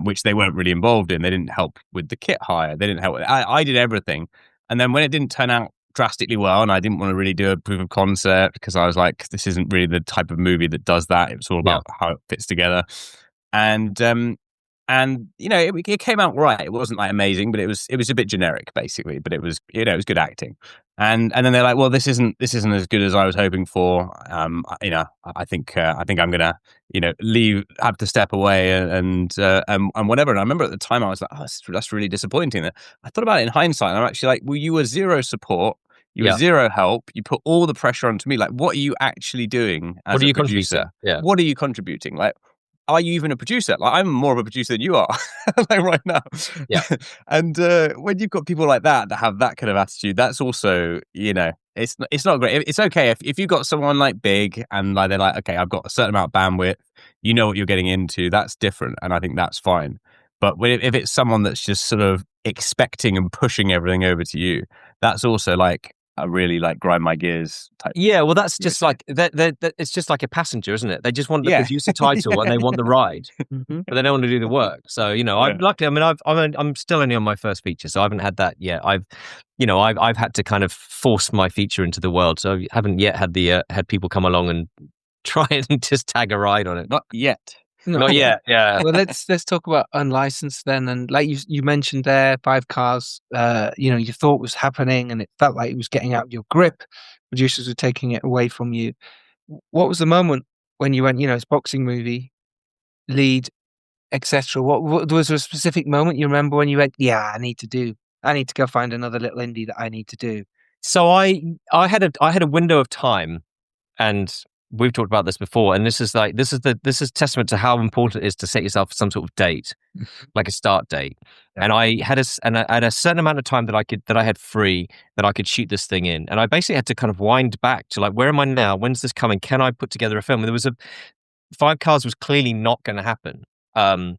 Speaker 3: which they weren't really involved in. They didn't help with the kit hire. They didn't help. I did everything. And then when it didn't turn out drastically well, and I didn't want to really do a proof of concept because I was like, this isn't really the type of movie that does that. It was all about how it fits together. And And it came out right. It wasn't like amazing, but it was a bit generic, basically. But it was it was good acting. And then they're like, well, this isn't as good as I was hoping for. I think I'm gonna have to step away and whatever. And I remember at the time I was like, oh, that's really disappointing. I thought about it in hindsight, and I'm actually like, well, you were zero support. You were zero help. You put all the pressure onto me. Like, what are you actually doing as a producer?
Speaker 2: Yeah.
Speaker 3: What are you contributing? Like, are you even a producer? Like, I'm more of a producer than you are, like right now.
Speaker 2: Yeah.
Speaker 3: And when you've got people like that have that kind of attitude, that's also, it's not great. It's okay if you've got someone like big and like they're like, okay, I've got a certain amount of bandwidth, you know what you're getting into. That's different, and I think that's fine. But if it's someone that's just sort of expecting and pushing everything over to you, that's also like a really like grind my gears type.
Speaker 2: Yeah, well, that's just like that. It's just like a passenger, isn't it? They just want the producer title and they want the ride, but they don't want to do the work. So I'm lucky. I mean, I'm still only on my first feature, so I haven't had that yet. I've had to kind of force my feature into the world, so I haven't yet had had people come along and try and just tag a ride on it.
Speaker 3: Not yet.
Speaker 1: No.
Speaker 2: Not yet. Yeah.
Speaker 1: Well, let's talk about Unlicensed then. And like you mentioned there, 5 cars. You thought was happening, and it felt like it was getting out of your grip. Producers were taking it away from you. What was the moment when you went? It's a boxing movie, lead, etc. What was there a specific moment you remember when you went? Yeah, I need to go find another little indie that I need to do.
Speaker 2: So I had a window of time, and we've talked about this before, and this is testament to how important it is to set yourself some sort of date, like a start date. Yeah. And I had a certain amount of time that I had free that I could shoot this thing in, and I basically had to kind of wind back to like, where am I now? When's this coming? Can I put together a film? And there was 5 cars was clearly not going to happen. And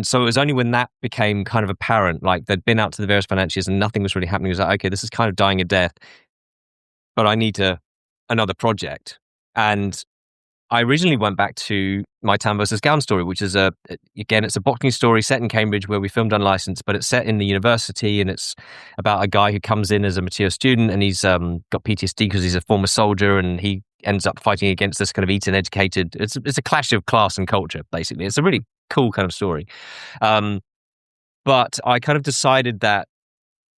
Speaker 2: so it was only when that became kind of apparent, like they'd been out to the various financiers and nothing was really happening. It was like, okay, this is kind of dying a death, but I need another project. And I originally went back to My Town vs. Gown story, which is it's a boxing story set in Cambridge where we filmed Unlicensed, but it's set in the university, and it's about a guy who comes in as a mature student, and he's got PTSD because he's a former soldier, and he ends up fighting against this kind of Eton-educated. It's a clash of class and culture, basically. It's a really cool kind of story. But I kind of decided that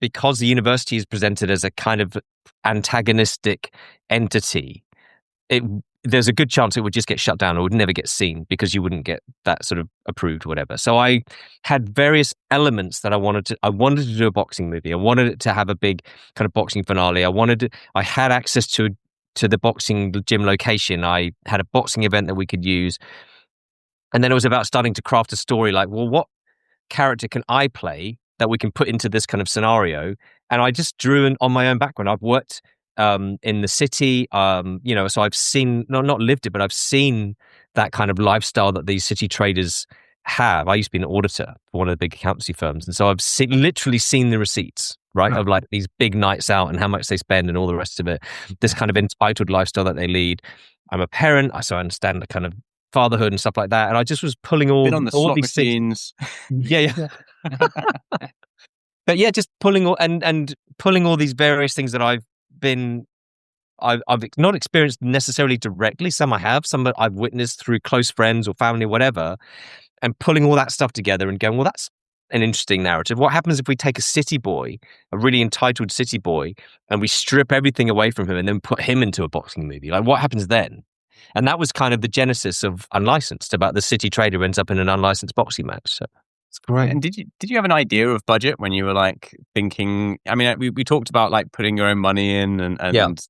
Speaker 2: because the university is presented as a kind of antagonistic entity, there's a good chance it would just get shut down or would never get seen because you wouldn't get that sort of approved or whatever. So I had various elements that I wanted to do a boxing movie. I wanted it to have a big kind of boxing finale. I had access to the boxing gym location. I had a boxing event that we could use. And then it was about starting to craft a story like, well, what character can I play that we can put into this kind of scenario? And I just drew on my own background. I've worked in the city, so I've seen, not lived it, but I've seen that kind of lifestyle that these city traders have. I used to be an auditor for one of the big accountancy firms. And so I've literally seen the receipts, right, of like these big nights out and how much they spend and all the rest of it, this kind of entitled lifestyle that they lead. I'm a parent, so I understand the kind of fatherhood and stuff like that. And I just was pulling all these things. Yeah. But yeah, just pulling all these various things that I've not experienced necessarily directly. Some I have, some I've witnessed through close friends or family, whatever, and pulling all that stuff together and going, well, that's an interesting narrative. What happens if we take a city boy, a really entitled city boy, and we strip everything away from him and then put him into a boxing movie? Like, what happens then? And that was kind of the genesis of Unlicensed, about the city trader who ends up in an unlicensed boxing match. So it's great.
Speaker 3: And did you have an idea of budget when you were like thinking? I mean, we talked about like putting your own money in and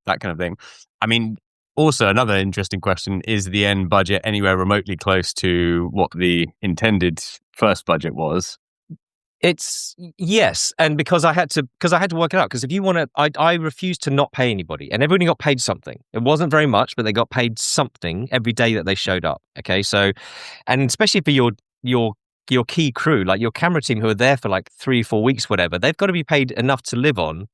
Speaker 3: that kind of thing. I mean, also another interesting question: is the end budget anywhere remotely close to what the intended first budget was?
Speaker 2: It's yes, and because I had to work it out. Because if you want to, I refused to not pay anybody, and everybody got paid something. It wasn't very much, but they got paid something every day that they showed up. Okay, so, and especially for your key crew, like your camera team, who are there for like 3-4 weeks, whatever, they've got to be paid enough to live on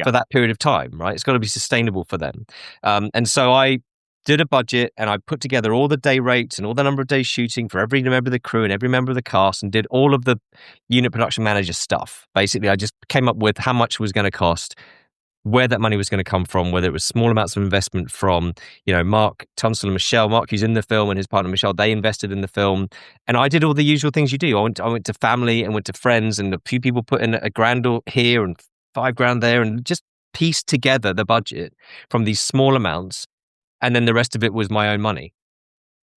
Speaker 2: for that period of time, right? It's got to be sustainable for them. And so I did a budget, and I put together all the day rates and all the number of days shooting for every member of the crew and every member of the cast, and did all of the unit production manager stuff. Basically, I just came up with how much it was going to cost, where that money was going to come from, whether it was small amounts of investment from, Mark Tunstall and Michelle, Mark who's in the film, and his partner Michelle, they invested in the film. And I did all the usual things you do. I went to family and went to friends, and a few people put in $1,000 here and $5,000 there, and just pieced together the budget from these small amounts. And then the rest of it was my own money.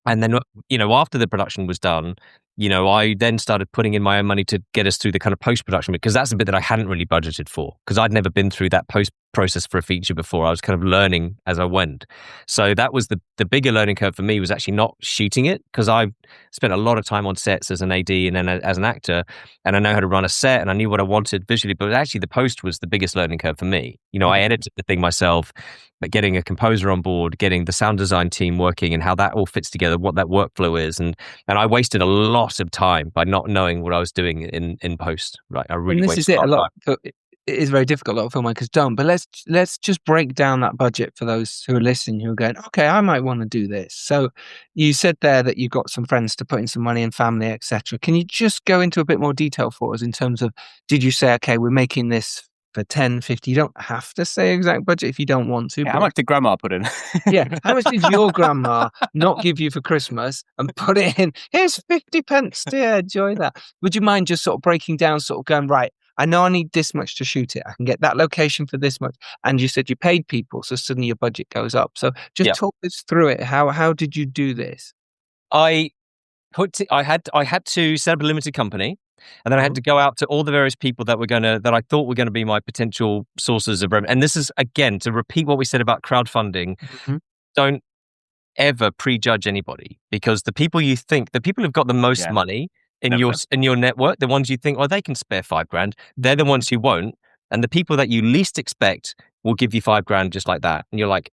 Speaker 2: And then, after the production was done, I then started putting in my own money to get us through the kind of post-production, because that's a bit that I hadn't really budgeted for, because I'd never been through that post-process for a feature before. I was kind of learning as I went. So that was the bigger learning curve for me, was actually not shooting it, because I spent a lot of time on sets as an AD and then as an actor, and I know how to run a set and I knew what I wanted visually, but actually the post was the biggest learning curve for me. I edited the thing myself, but getting a composer on board, getting the sound design team working and how that all fits together, what that workflow is. And I wasted a lot of time by not knowing what I was doing in post. Right. I really
Speaker 1: wasted a lot. It is very difficult. A lot of filmmakers don't. But let's just break down that budget for those who are listening, who are going, okay, I might want to do this. So you said there that you got some friends to put in some money and family, etc. Can you just go into a bit more detail for us in terms of, did you say, okay, we're making this for 10, 50, you don't have to say exact budget if you don't want to.
Speaker 3: Yeah, how much did grandma put in?
Speaker 1: Yeah, how much did your grandma not give you for Christmas and put it in? Here's 50 pence, dear, enjoy that. Would you mind just sort of breaking down, sort of going, right, I know I need this much to shoot it. I can get that location for this much. And you said you paid people, so suddenly your budget goes up. So just talk us through it. How did you do this?
Speaker 2: I had to set up a limited company. And then I had to go out to all the various people that I thought were going to be my potential sources of revenue. And this is, again, to repeat what we said about crowdfunding, don't ever prejudge anybody, because the people who've got the most money in your network, the ones you think, oh, they can spare $5,000, they're the ones who won't. And the people that you least expect will give you $5,000 just like that. And you're like,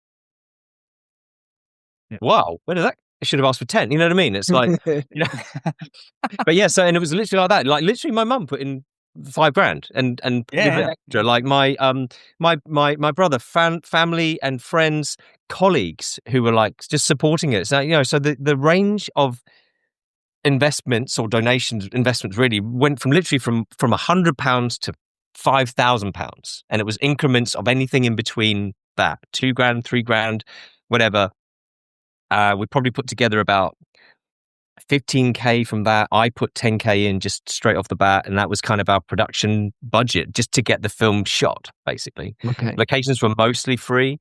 Speaker 2: wow, where did that? I should have asked for 10. You know what I mean? It's like, but yeah. So, and it was literally like that. Like literally, my mum put in $5,000 and extra. Like my brother, family and friends, colleagues who were like just supporting it. So so the range of investments or investments really went from literally from £100 to £5,000, and it was increments of anything in between that, $2,000, $3,000, whatever. We probably put together about 15K from that. I put 10K in just straight off the bat, and that was kind of our production budget just to get the film shot, basically.
Speaker 1: Okay.
Speaker 2: Locations were mostly free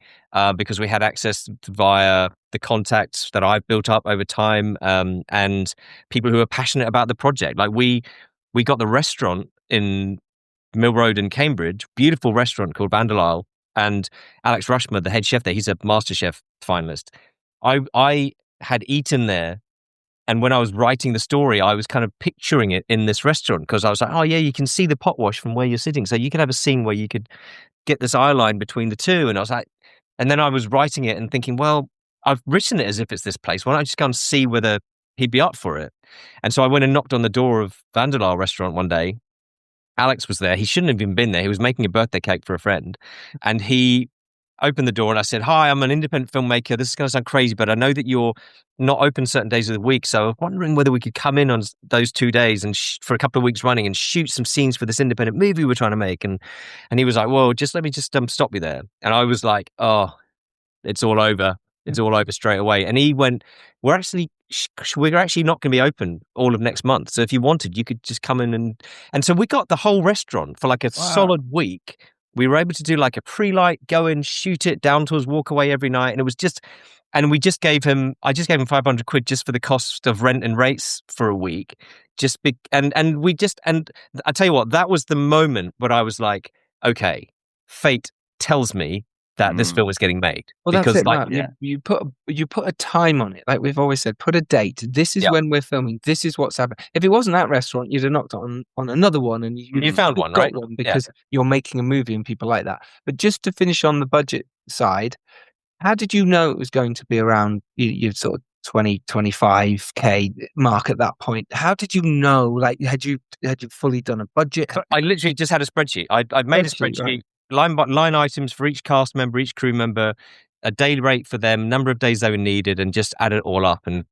Speaker 2: because we had access via the contacts that I've built up over time, and people who are passionate about the project. Like we got the restaurant in Mill Road in Cambridge, beautiful restaurant called Vanderlyle, and Alex Rushmer, the head chef there, he's a MasterChef finalist. I had eaten there, and when I was writing the story, I was kind of picturing it in this restaurant, because I was like, oh yeah, you can see the pot wash from where you're sitting, so you could have a scene where you could get this eye line between the two. And I was like, and then I was writing it and thinking, well, I've written it as if it's this place. Why don't I just go and see whether he'd be up for it? And so I went and knocked on the door of Vanderlyle restaurant one day. Alex was there. He shouldn't have even been there. He was making a birthday cake for a friend, and he opened the door and I said, hi, I'm an independent filmmaker. This is going to sound crazy, but I know that you're not open certain days of the week. So I was wondering whether we could come in on those 2 days and for a couple of weeks running and shoot some scenes for this independent movie we're trying to make. And he was like, well, just let me just stop you there. And I was like, oh, it's all over. It's all over straight away. And he went, we're actually not going to be open all of next month. So if you wanted, you could just come in. And so we got the whole restaurant for like a solid week. We were able to do like a pre-light, go in, shoot it, down tools, walk away every night. And it was just, and I just gave him £500 just for the cost of rent and rates for a week. And I tell you what, that was the moment where I was like, okay, fate tells me that this film is getting made.
Speaker 1: Well, because that's it, you put a time on it. Like we've always said, put a date. This is when we're filming. This is what's happening. If it wasn't that restaurant, you'd have knocked on another one, and you
Speaker 2: found one, right?
Speaker 1: One because you're making a movie and people like that. But just to finish on the budget side, how did you know it was going to be around your sort of 25K mark at that point? How did you know? Like, had you fully done a budget?
Speaker 2: I literally just had a spreadsheet. I'd made a spreadsheet. Right. Line items for each cast member, each crew member, a daily rate for them, number of days they were needed, and just added it all up and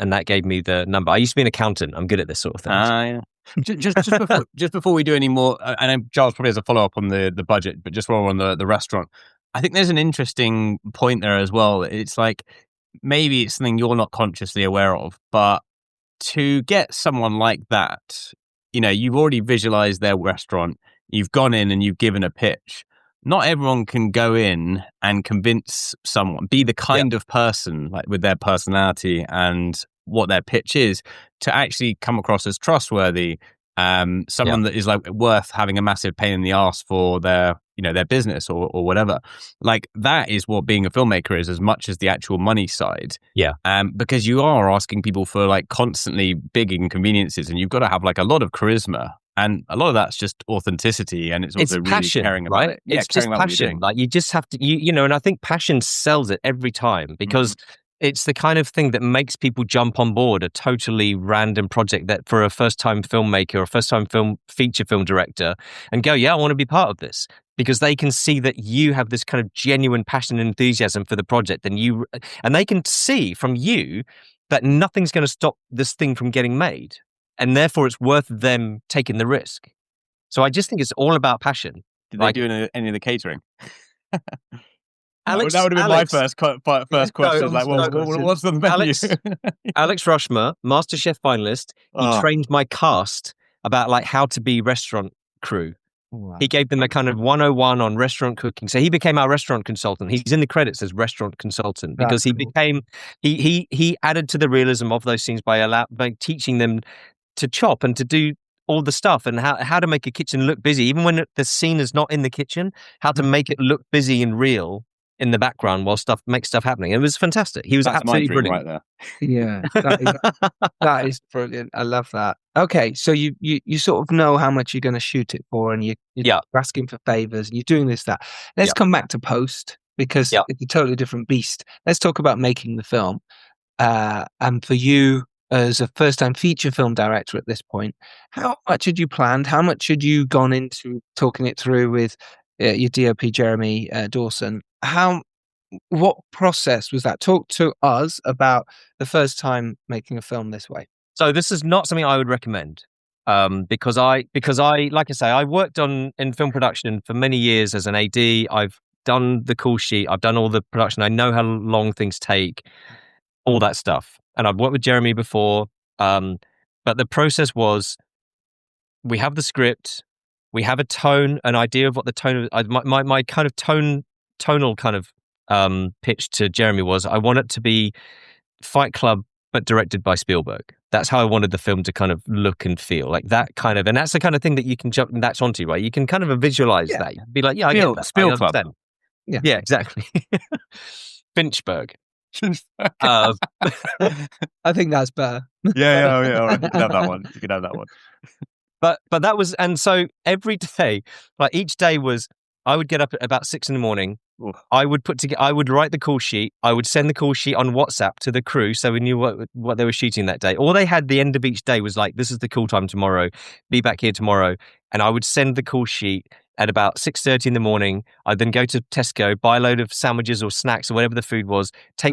Speaker 2: that gave me the number. I used to be an accountant. I'm good at this sort of thing.
Speaker 3: Yeah. just before we do any more, I know Charles probably has a follow up on the budget, but just while we're on the restaurant, I think there's an interesting point there as well. It's like maybe it's something you're not consciously aware of, but to get someone like that, you've already visualized their restaurant, you've gone in and you've given a pitch. Not everyone can go in and convince someone, be the kind of person, like with their personality and what their pitch is, to actually come across as trustworthy, someone that is like worth having a massive pain in the ass for their business or whatever. Like that is what being a filmmaker is, as much as the actual money side. Because you are asking people for like constantly big inconveniences, and you've got to have like a lot of charisma. And a lot of that's just authenticity, and it's also
Speaker 2: passion,
Speaker 3: really caring about
Speaker 2: right?
Speaker 3: it. Yeah,
Speaker 2: it's just passion. Like you just have to, and I think passion sells it every time, because it's the kind of thing that makes people jump on board a totally random project that for a first-time filmmaker or first-time feature film director, and go, I want to be part of this, because they can see that you have this kind of genuine passion and enthusiasm for the project, and they can see from you that nothing's going to stop this thing from getting made. And therefore, it's worth them taking the risk. So I just think it's all about passion.
Speaker 3: Did they do any of the catering?
Speaker 2: Alex,
Speaker 3: that would have been my first question. What's the menu?
Speaker 2: Alex Rushmer, MasterChef finalist, he trained my cast about like how to be restaurant crew. Wow. He gave them a kind of 101 on restaurant cooking. So he became our restaurant consultant. He's in the credits as restaurant consultant because he added to the realism of those scenes by teaching them to chop and to do all the stuff, and how to make a kitchen look busy, even when the scene is not in the kitchen, how to make it look busy and real in the background while make stuff happening. It was fantastic. He was absolutely brilliant.
Speaker 3: Right there.
Speaker 1: Yeah, that is brilliant. I love that. Okay, so you sort of know how much you're going to shoot it for, and you're asking for favors, and you're doing this, that. Let's come back to post, because it's a totally different beast. Let's talk about making the film. And for you, as a first-time feature film director at this point, how much had you planned? How much had you gone into talking it through with your DOP, Jeremy Dawson? What process was that? Talk to us about the first time making a film this way.
Speaker 2: So this is not something I would recommend, because I like I say, I worked in film production for many years as an AD. I've done the call sheet. I've done all the production. I know how long things take, all that stuff. And I've worked with Jeremy before, but the process was, we have the script, we have a tone, an idea of what the tone of my kind of tonal kind of pitch to Jeremy was, I want it to be Fight Club but directed by Spielberg. That's how I wanted the film to kind of look and feel, like that kind of, and that's the kind of thing that you can latch onto, right? You can kind of visualize that. You'd be like, I get that.
Speaker 3: Spiel Club.
Speaker 2: Yeah, exactly. Finchberg.
Speaker 1: I think that's better.
Speaker 3: Yeah. All right. You can have that one.
Speaker 2: But that was, and so every day, like each day was, I would get up at about 6 a.m. I would write the call sheet. I would send the call sheet on WhatsApp to the crew, so we knew what they were shooting that day. All they had the end of each day was like, this is the call time tomorrow. Be back here tomorrow. And I would send the call sheet at about 6:30 in the morning. I'd then go to Tesco, buy a load of sandwiches or snacks or whatever the food was,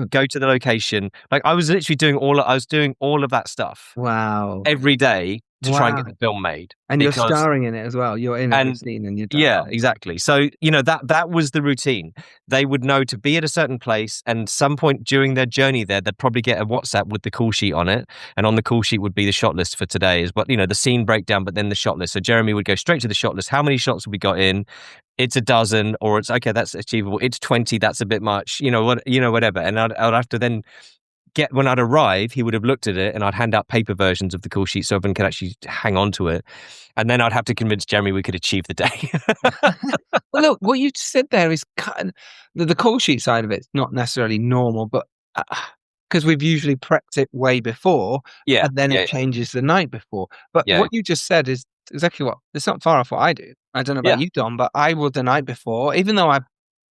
Speaker 2: go to the location. Like I was literally doing all of that stuff.
Speaker 1: Wow.
Speaker 2: Every day to try and get the film made.
Speaker 1: And you're starring in it as well. You're in every scene and you're done.
Speaker 2: Yeah, exactly. So, that was the routine. They would know to be at a certain place, and some point during their journey there, they'd probably get a WhatsApp with the call sheet on it. And on the call sheet would be the shot list for today, the scene breakdown, but then the shot list. So Jeremy would go straight to the shot list. How many shots have we got in? It's a dozen, or it's okay, that's achievable. It's 20, that's a bit much, whatever. And I'd have to then when I'd arrive, he would have looked at it, and I'd hand out paper versions of the call sheet so everyone could actually hang on to it. And then I'd have to convince Jeremy we could achieve the day.
Speaker 1: Well, look, what you said there is kind of, the call sheet side of it's not necessarily normal, but because we've usually prepped it way before, and then it changes the night before. But what you just said is exactly it's not far off what I do. I don't know about you, Dom, but I will the night before, even though I've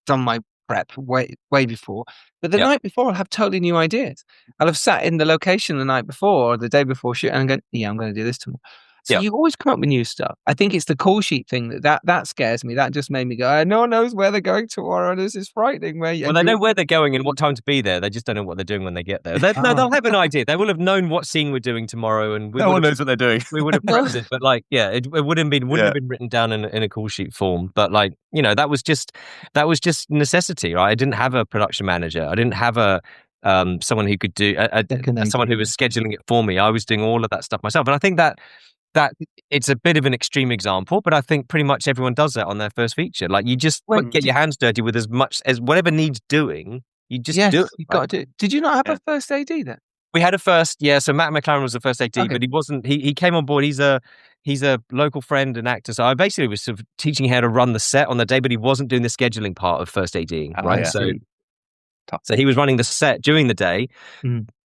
Speaker 1: done my prep way before, but the night before I'll have totally new ideas. I'll have sat in the location the night before or the day before shoot and I'm going to do this tomorrow. So you always come up with new stuff. I think it's the call sheet thing that scares me. That just made me go, no one knows where they're going tomorrow. This is frightening.
Speaker 2: Well, they know where they're going and what time to be there. They just don't know what they're doing when they get there. No, they'll have an idea. They will have known what scene we're doing tomorrow, and
Speaker 3: no one knows what they're doing.
Speaker 2: We would have prepped it, but like, it wouldn't have been written down in a call sheet form. But like, that was just necessity, right? I didn't have a production manager. I didn't have a someone who could do someone who was scheduling it for me. I was doing all of that stuff myself, and I think that it's a bit of an extreme example, but I think pretty much everyone does that on their first feature. Like, you just get your hands dirty with as much as whatever needs doing. You just do it.
Speaker 1: You've got to do it. Did you not have a first AD then?
Speaker 2: We had a first, so Matt McLaren was the first AD, but he wasn't. He came on board. He's a local friend and actor, so I basically was sort of teaching how to run the set on the day, but he wasn't doing the scheduling part of first ADing, right? Yeah. So he was running the set during the day.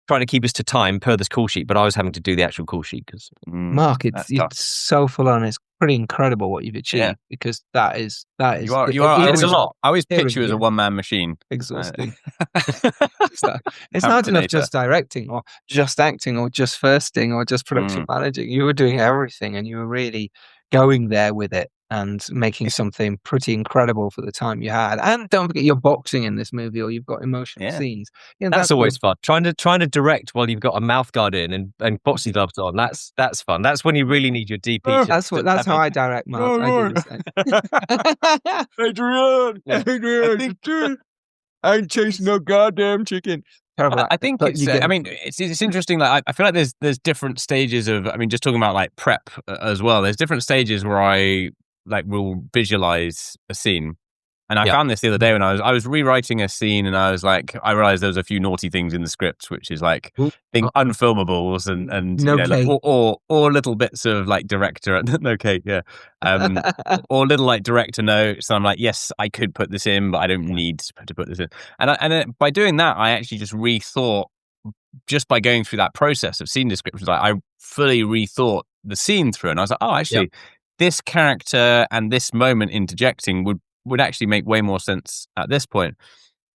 Speaker 2: Trying to keep us to time per this call sheet, but I was having to do the actual call sheet because
Speaker 1: Mark, it's so full on. It's pretty incredible what you've achieved because that is
Speaker 3: you are it's a lot. I always picture you as a one-man machine.
Speaker 1: Exhausting. It's not enough just directing or just acting or just firsting or just production managing. You were doing everything and you were really going there with it and making something pretty incredible for the time you had. And don't forget you're boxing in this movie, or you've got emotional scenes.
Speaker 2: That's always fun. Trying to direct while you've got a mouth guard in and boxy gloves on. That's fun. That's when you really need your DP.
Speaker 1: That's how I direct, Mark. I do the same. Adrian, I ain't chasing no goddamn chicken.
Speaker 3: I think it's interesting. Like I feel like there's different stages of. I mean, just talking about like prep as well. There's different stages where I will visualize a scene, and I found this the other day when I was rewriting a scene, and I was like, I realized there was a few naughty things in the script, which is like unfilmables and or little bits of like director or little like director notes. And I'm like, yes, I could put this in, but I don't need to put this in. And by doing that, I actually just rethought. Just by going through that process of scene descriptions, like I fully rethought the scene through, and I was like, oh, actually, this character and this moment interjecting would actually make way more sense at this point.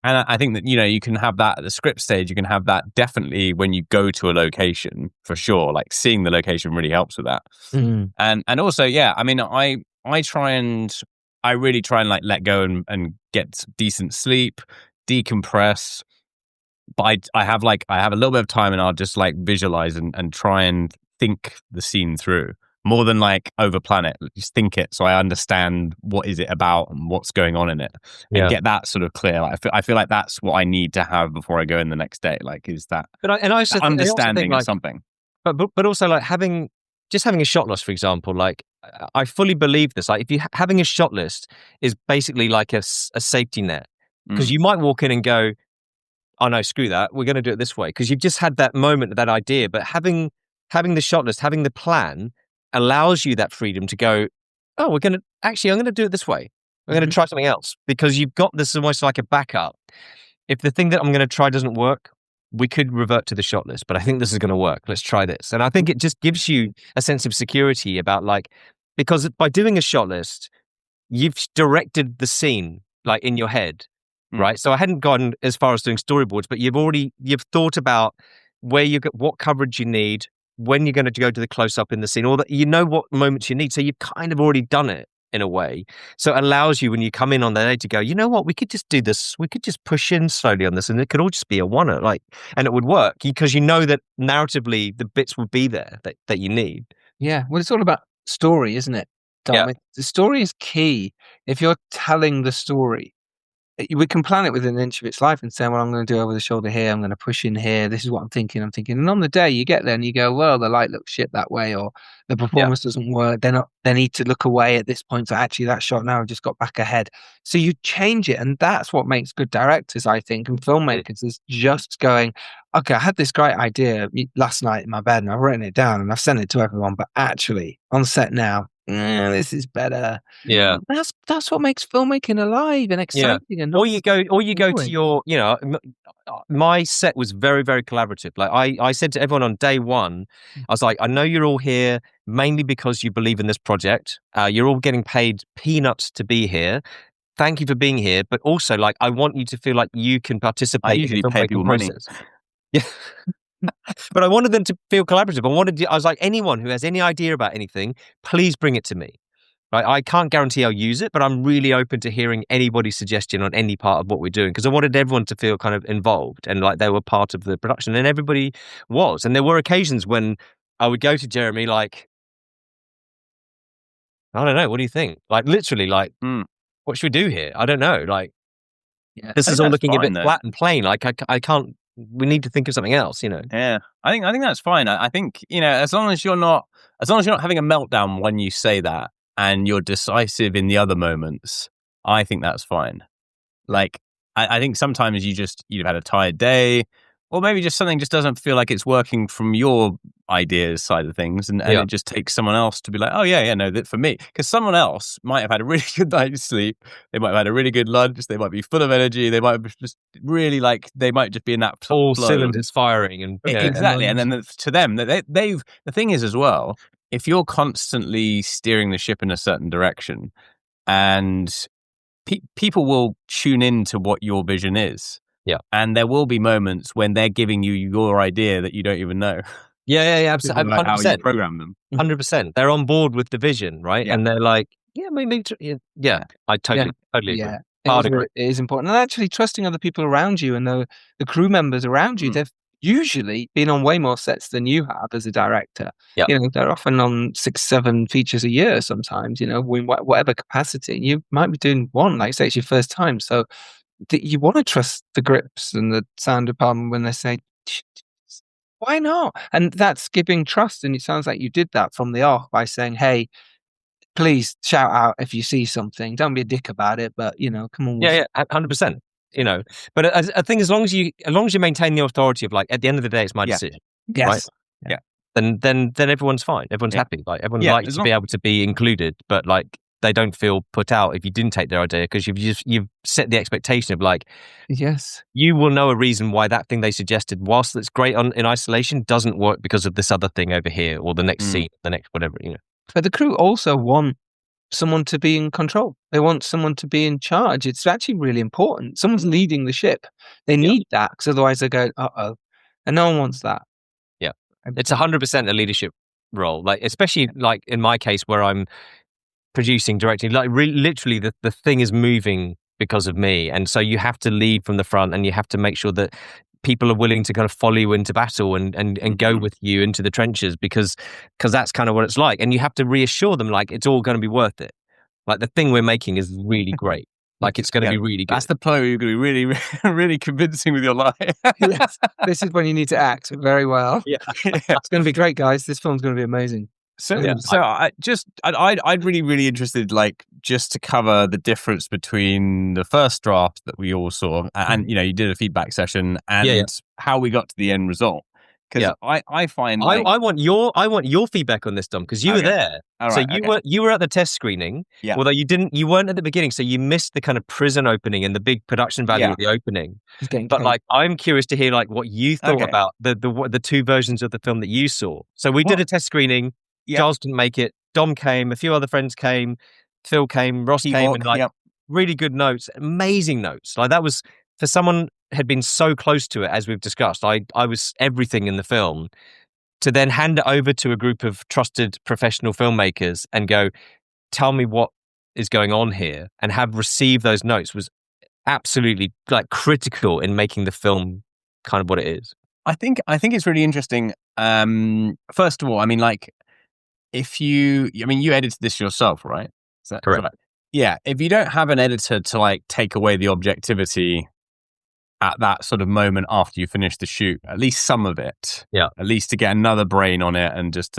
Speaker 3: And I think that, you can have that at the script stage. You can have that definitely when you go to a location, for sure. Like seeing the location really helps with that. And also, I mean, I really try and like let go and get decent sleep, decompress. But I have a little bit of time, and I'll just like visualize and try and think the scene through more than like over plan it. Just think it so I understand what is it about and what's going on in it, and get that sort of clear. Like, I feel like that's what I need to have before I go in the next day. Like, is that understanding of something?
Speaker 2: But also like having a shot list, for example. Like, I fully believe this. Like, if you having a shot list is basically like a safety net, because you might walk in and go, oh no, screw that, we're going to do it this way, because you've just had that moment, that idea. But having the shot list, having the plan, allows you that freedom to go, oh, I'm going to do it this way. I'm going to try something else, because you've got this almost like a backup. If the thing that I'm going to try doesn't work, we could revert to the shot list, but I think this is going to work. Let's try this. And I think it just gives you a sense of security about because by doing a shot list, you've directed the scene like in your head. Right. So I hadn't gone as far as doing storyboards, but you've thought about what coverage you need, when you're going to go to the close up in the scene, or that what moments you need. So you've kind of already done it in a way. So it allows you, when you come in on the day, to go, you know what, we could just do this. We could just push in slowly on this, and it could all just be a one-er, and it would work, because you know that narratively the bits would be there that you need.
Speaker 1: Yeah. Well, it's all about story, isn't it, Dom? Yeah. The story is key. If you're telling the story, we can plan it within an inch of its life and say, well, I'm going to do over the shoulder here, I'm going to push in here, this is what I'm thinking. And on the day you get there and you go, well, the light looks shit that way, or the performance doesn't work, they need to look away at this point, so actually that shot now I've just got back ahead. So you change it, and that's what makes good directors, I think, and filmmakers, is just going, okay, I had this great idea last night in my bed and I've written it down and I've sent it to everyone, but actually on set now, this is better.
Speaker 2: Yeah,
Speaker 1: that's what makes filmmaking alive and exciting. And
Speaker 2: or you go to your, my set was very, very collaborative. Like I said to everyone on day one, I was like, I know you're all here mainly because you believe in this project. You're all getting paid peanuts to be here. Thank you for being here, but also, like, I want you to feel like you can participate.
Speaker 3: I usually pay people money.
Speaker 2: Yeah. But I wanted them to feel collaborative. I was like, anyone who has any idea about anything, please bring it to me. Right? I can't guarantee I'll use it, but I'm really open to hearing anybody's suggestion on any part of what we're doing, because I wanted everyone to feel kind of involved and like they were part of the production, and everybody was. And there were occasions when I would go to Jeremy like, I don't know, what do you think? Like literally like, what should we do here? I don't know. Like, this is all looking a bit flat and plain. Like I can't, we need to think of something else, you know?
Speaker 3: Yeah, I think that's fine. I think, you know, as long as you're not having a meltdown when you say that and you're decisive in the other moments, I think that's fine. Like, I think sometimes you've had a tired day, or maybe just something just doesn't feel like it's working from your ideas side of things, and it just takes someone else to be like, oh yeah, no, that for me, because someone else might have had a really good night's sleep, they might have had a really good lunch, they might be full of energy, they might just really like, they might just be in that
Speaker 2: all
Speaker 3: flow.
Speaker 2: cylinders firing, and
Speaker 3: exactly, and then to them, they've the thing is as well, if you're constantly steering the ship in a certain direction, and people will tune in to what your vision is.
Speaker 2: Yeah.
Speaker 3: And there will be moments when they're giving you your idea that you don't even know.
Speaker 2: Yeah, absolutely.
Speaker 3: Like 100%. How you program them.
Speaker 2: 100%. They're on board with the vision, right? Yeah. And they're like, maybe, I totally agree.
Speaker 1: Yeah. It is important. And actually trusting other people around you and the crew members around you, they've usually been on way more sets than you have as a director.
Speaker 2: Yeah.
Speaker 1: You know, they're often on 6-7 features a year sometimes, you know, in whatever capacity. You might be doing one, like say it's your first time. So you want to trust the grips and the sound department when they say, why not? And that's giving trust. And it sounds like you did that from the off by saying, hey, please shout out if you see something. Don't be a dick about it, but, you know, come on.
Speaker 2: Yeah, 100%. You know, but I think as long as you maintain the authority of like, at the end of the day, it's my decision.
Speaker 1: Yes.
Speaker 2: Right?
Speaker 1: Yeah.
Speaker 2: Then everyone's fine. Everyone's happy. Like everyone likes to be able to be included, but like they don't feel put out if you didn't take their idea, because you've set the expectation of like,
Speaker 1: yes,
Speaker 2: you will know a reason why that thing they suggested, whilst it's great in isolation, doesn't work because of this other thing over here, or the next scene, the next whatever, you know.
Speaker 1: But the crew also want someone to be in control. They want someone to be in charge. It's actually really important. Someone's leading the ship. They need that, because otherwise they go, uh-oh. And no one wants that.
Speaker 2: Yeah. It's 100% a leadership role. Like, especially like in my case where I'm producing, directing, like literally the thing is moving because of me. And so you have to lead from the front, and you have to make sure that people are willing to kind of follow you into battle and go with you into the trenches, because that's kind of what it's like. And you have to reassure them, like, it's all going to be worth it. Like, the thing we're making is really great. Like, it's going to be really good.
Speaker 3: That's the point where you're going to be really, really convincing with your lie.
Speaker 1: Yes. This is when you need to act very well.
Speaker 2: Yeah.
Speaker 1: It's going to be great, guys. This film's going to be amazing.
Speaker 3: So I'd really interested, like, just to cover the difference between the first draft that we all saw, and you know, you did a feedback session, and how we got to the end result. Because I find, like,
Speaker 2: I want your feedback on this, Dom, because you were there. You were at the test screening, although you weren't at the beginning, so you missed the kind of prison opening and the big production value of the opening. But like, I'm curious to hear like what you thought about the two versions of the film that you saw. So we did a test screening. Giles didn't make it. Dom came. A few other friends came. Phil came. Ross came. And like really good notes, amazing notes. Like, that was, for someone had been so close to it, as we've discussed. I was everything in the film. To then hand it over to a group of trusted professional filmmakers and go, tell me what is going on here, and have received those notes was absolutely like critical in making the film kind of what it is.
Speaker 3: I think it's really interesting. First of all, I mean, like, you edited this yourself, right? Is that
Speaker 2: correct?
Speaker 3: Right? Yeah. If you don't have an editor to like take away the objectivity at that sort of moment after you finish the shoot, at least some of it, at least to get another brain on it, and just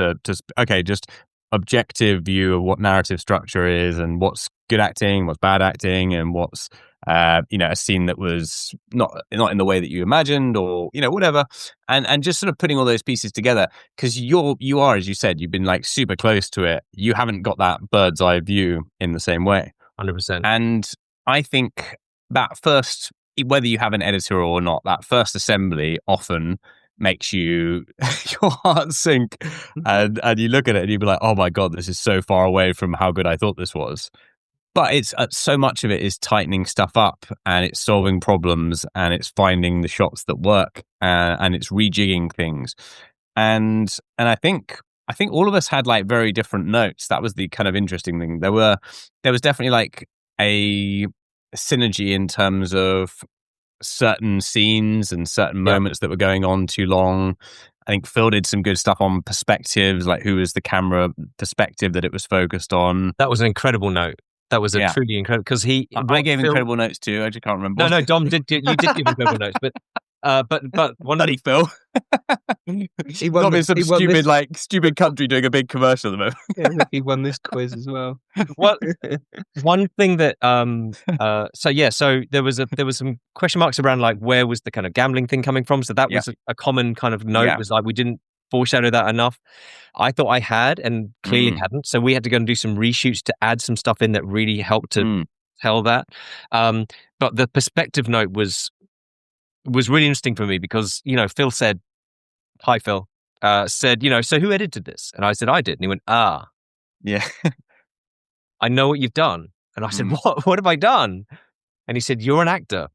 Speaker 3: objective view of what narrative structure is, and what's good acting, what's bad acting, and what's a scene that was not in the way that you imagined, or whatever, and just sort of putting all those pieces together, because you are, as you said, you've been like super close to it. You haven't got that bird's eye view in the same way.
Speaker 2: 100%.
Speaker 3: And I think that first, whether you have an editor or not, that first assembly often makes your heart sink, and you look at it and you be like, oh my god, this is so far away from how good I thought this was. But it's so much of it is tightening stuff up, and it's solving problems, and it's finding the shots that work, and it's rejigging things. And I think all of us had like very different notes. That was the kind of interesting thing. There was definitely like a synergy in terms of certain scenes and certain moments that were going on too long. I think Phil did some good stuff on perspectives, like who was the camera perspective that it was focused on.
Speaker 2: That was an incredible note. That was a truly incredible, because
Speaker 3: I gave incredible notes too. I just can't remember.
Speaker 2: No, Dom did. You did give incredible notes, but one
Speaker 3: bloody Phil.
Speaker 1: He won
Speaker 3: in some stupid country doing a big commercial at the moment.
Speaker 1: He won this quiz as well.
Speaker 2: Well, one thing that so there was some question marks around like where was the kind of gambling thing coming from. So that was a common kind of note, was like we didn't foreshadow that enough. I thought I had, and clearly hadn't. So we had to go and do some reshoots to add some stuff in that really helped to tell that. But the perspective note was really interesting for me because, you know, Phil said, hi Phil, said, you know, so who edited this? And I said, I did. And he went,
Speaker 3: yeah,
Speaker 2: I know what you've done. And I said, what have I done? And he said, you're an actor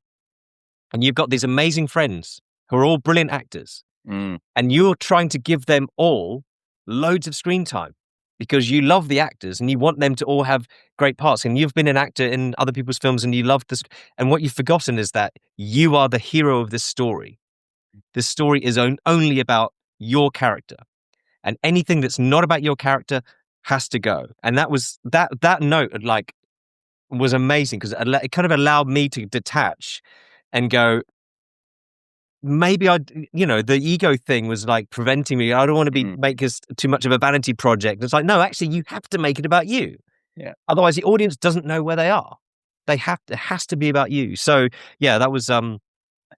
Speaker 2: and you've got these amazing friends who are all brilliant actors. And you're trying to give them all loads of screen time because you love the actors and you want them to all have great parts. And you've been an actor in other people's films and you love this. And what you've forgotten is that you are the hero of this story. This story is only about your character. And anything that's not about your character has to go. And that was that note like was amazing because it kind of allowed me to detach and go, maybe the ego thing was like preventing me. I don't want to make this too much of a vanity project. It's like, no, actually you have to make it about you.
Speaker 3: Yeah.
Speaker 2: Otherwise the audience doesn't know where they are. It has to be about you. So yeah, that was, I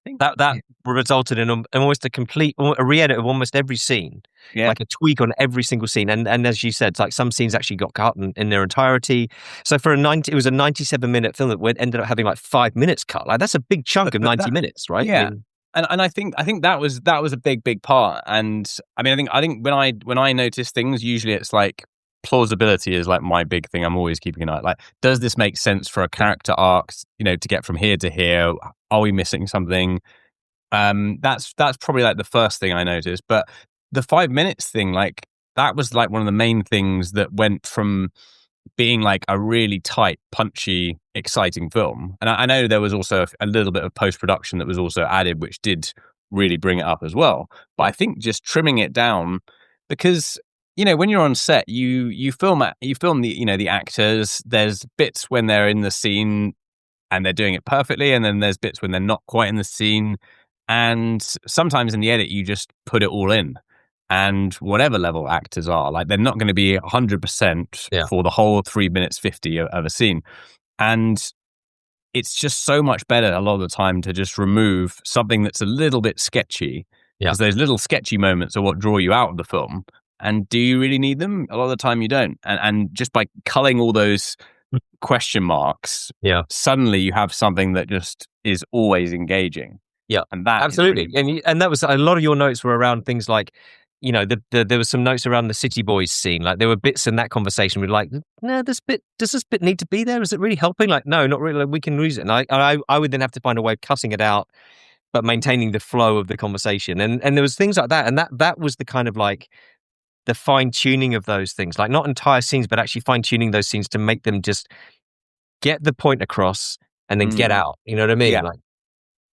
Speaker 2: think that resulted in almost a re-edit of almost every scene.
Speaker 3: Yeah.
Speaker 2: Like a tweak on every single scene. And as you said, like some scenes actually got cut in their entirety. So it was a 97-minute film that ended up having like 5 minutes cut. Like that's a big chunk of 90 minutes, right?
Speaker 3: Yeah. And I think that was a big part. And I mean, I think when I notice things, usually it's like plausibility is like my big thing. I'm always keeping an eye. Like, does this make sense for a character arc? You know, to get from here to here. Are we missing something? That's probably like the first thing I noticed. But the 5 minutes thing, like that was like one of the main things that went from being like a really tight, punchy, exciting film. And I know there was also a little bit of post-production that was also added, which did really bring it up as well. But I think just trimming it down, because, you know, when you're on set, you film the, the actors. There's bits when they're in the scene and they're doing it perfectly. And then there's bits when they're not quite in the scene. And sometimes in the edit, you just put it all in. And whatever level actors are, like they're not going to be 100% for the whole 3 minutes 50 of a scene. And it's just so much better a lot of the time to just remove something that's a little bit sketchy. Because those little sketchy moments are what draw you out of the film. And do you really need them? A lot of the time you don't. And just by culling all those question marks, suddenly you have something that just is always engaging.
Speaker 2: Yeah,
Speaker 3: and that
Speaker 2: absolutely.
Speaker 3: Really...
Speaker 2: And that was a lot of your notes were around things like, you know, there was some notes around the City Boys scene. Like there were bits in that conversation where like, no, does this bit need to be there? Is it really helping? Like, no, not really. Like, we can lose it. And I would then have to find a way of cutting it out, but maintaining the flow of the conversation. And there was things like that. And that was the kind of like the fine tuning of those things, like not entire scenes, but actually fine tuning those scenes to make them just get the point across and then get out. You know what I mean?
Speaker 3: Yeah.
Speaker 2: Like,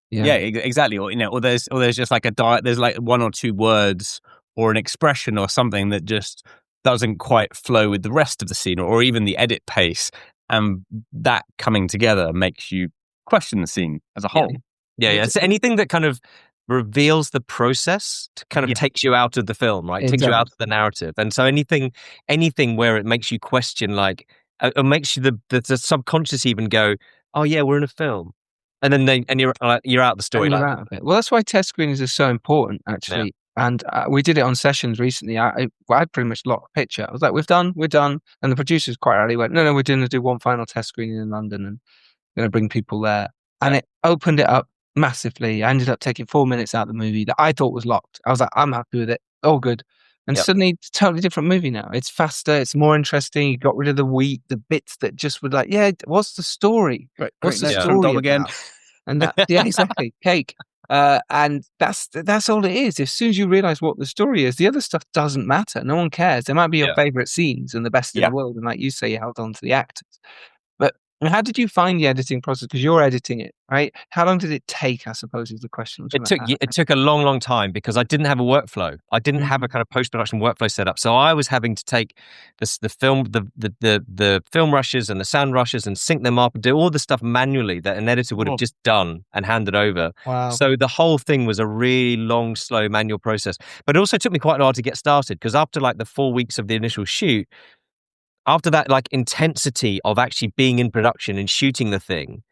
Speaker 3: yeah, exactly. Or, you know, or there's just like there's like one or two words or an expression or something that just doesn't quite flow with the rest of the scene or even the edit pace. And that coming together makes you question the scene as a whole.
Speaker 2: Yeah. So anything that kind of reveals the process kind of takes you out of the film, right? Takes you out of the narrative. And so anything where it makes you question, like, it makes you the subconscious even go, oh yeah, we're in a film. And then you're out the story.
Speaker 1: You're out of it. Well, that's why test screenings are so important, actually. Yeah. And we did it on sessions recently. I pretty much locked the picture. I was like, we're done. And the producers quite early went, no, we're going to do one final test screening in London and going to bring people there. And it opened it up massively. I ended up taking 4 minutes out of the movie that I thought was locked. I was like, I'm happy with it. All good. And suddenly it's a totally different movie now. It's faster, it's more interesting. You got rid of the bits that just would like, what's the story? What's the story again? And that, exactly, cake. And that's all it is. As soon as you realize what the story is, the other stuff doesn't matter. No one cares. There might be your favorite scenes and the best in the world. And like you say, you held on to the actors. But how did you find the editing process? Because you're editing it, right? How long did it take, I suppose, is the question.
Speaker 2: It took a long, long time because I didn't have a workflow. I didn't have a kind of post-production workflow set up. So I was having to take the film rushes and the sound rushes and sync them up and do all the stuff manually that an editor would have just done and handed over.
Speaker 1: Wow.
Speaker 2: So the whole thing was a really long, slow manual process. But it also took me quite a while to get started because after like the 4 weeks of the initial shoot, after that like intensity of actually being in production and shooting the thing,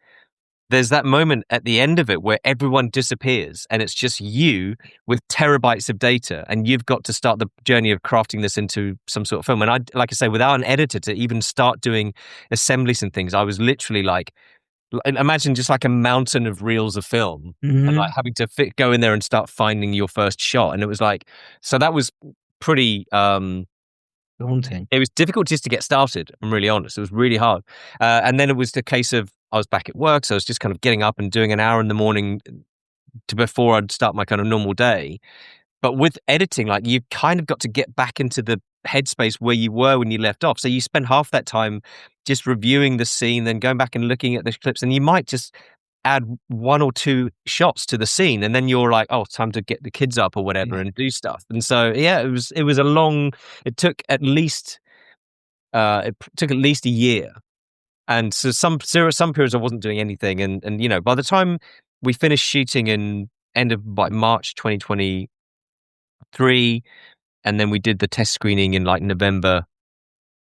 Speaker 2: there's that moment at the end of it where everyone disappears and it's just you with terabytes of data and you've got to start the journey of crafting this into some sort of film. And like I say, without an editor to even start doing assemblies and things, I was literally like, imagine just like a mountain of reels of film and like having to go in there and start finding your first shot. And it was like, so that was pretty,
Speaker 1: daunting.
Speaker 2: It was difficult just to get started. I'm really honest. It was really hard. And then it was the case of I was back at work, so I was just kind of getting up and doing an hour in the morning before I'd start my kind of normal day. But with editing, like you've kind of got to get back into the headspace where you were when you left off. So you spend half that time just reviewing the scene, then going back and looking at the clips, and you might just add 1 or 2 shots to the scene, and then you're like, oh, time to get the kids up or whatever and do stuff. And so it was a long. It took at least a year, and so some periods I wasn't doing anything, and you know, by the time we finished shooting in end of like March 2023, and then we did the test screening in like November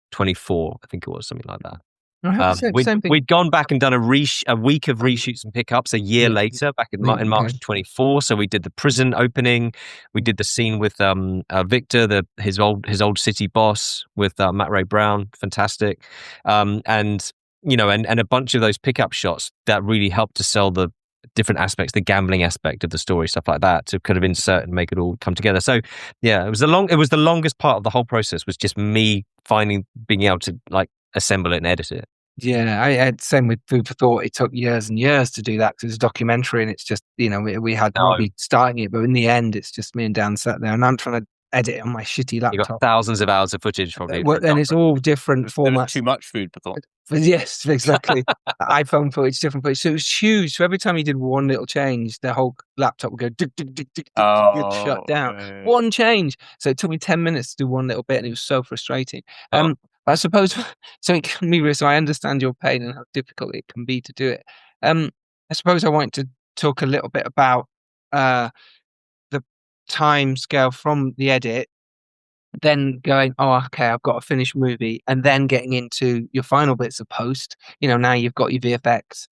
Speaker 2: 24, I think it was, something like that. We'd gone back and done a week of reshoots and pickups a year later, back in March 24. So we did the prison opening, we did the scene with Victor, his old city boss, with Matt Ray Brown, fantastic, and you know, and a bunch of those pickup shots that really helped to sell the different aspects, the gambling aspect of the story, stuff like that, to kind of insert and make it all come together. So yeah, it was the longest part of the whole process, was just me being able to like assemble it and edit it.
Speaker 1: Yeah, I had same with Food for Thought. It took years and years to do that because it's a documentary, and it's just, you know, we had Robbie starting it, but in the end, it's just me and Dan sat there, and I'm trying to edit it on my shitty laptop.
Speaker 2: You got thousands of hours of footage probably.
Speaker 1: And it's all different formats.
Speaker 3: Too much Food for Thought.
Speaker 1: Yes, exactly. iPhone footage, different footage. So it was huge. So every time you did one little change, the whole laptop would go tick, tick, tick, tick, get shut down. Right. One change. So it took me 10 minutes to do one little bit, and it was so frustrating. I suppose, so it can be, so I understand your pain and how difficult it can be to do it. I suppose I want to talk a little bit about the time scale from the edit, then going, oh, okay, I've got a finished movie, and then getting into your final bits of post. You know, now you've got your VFX,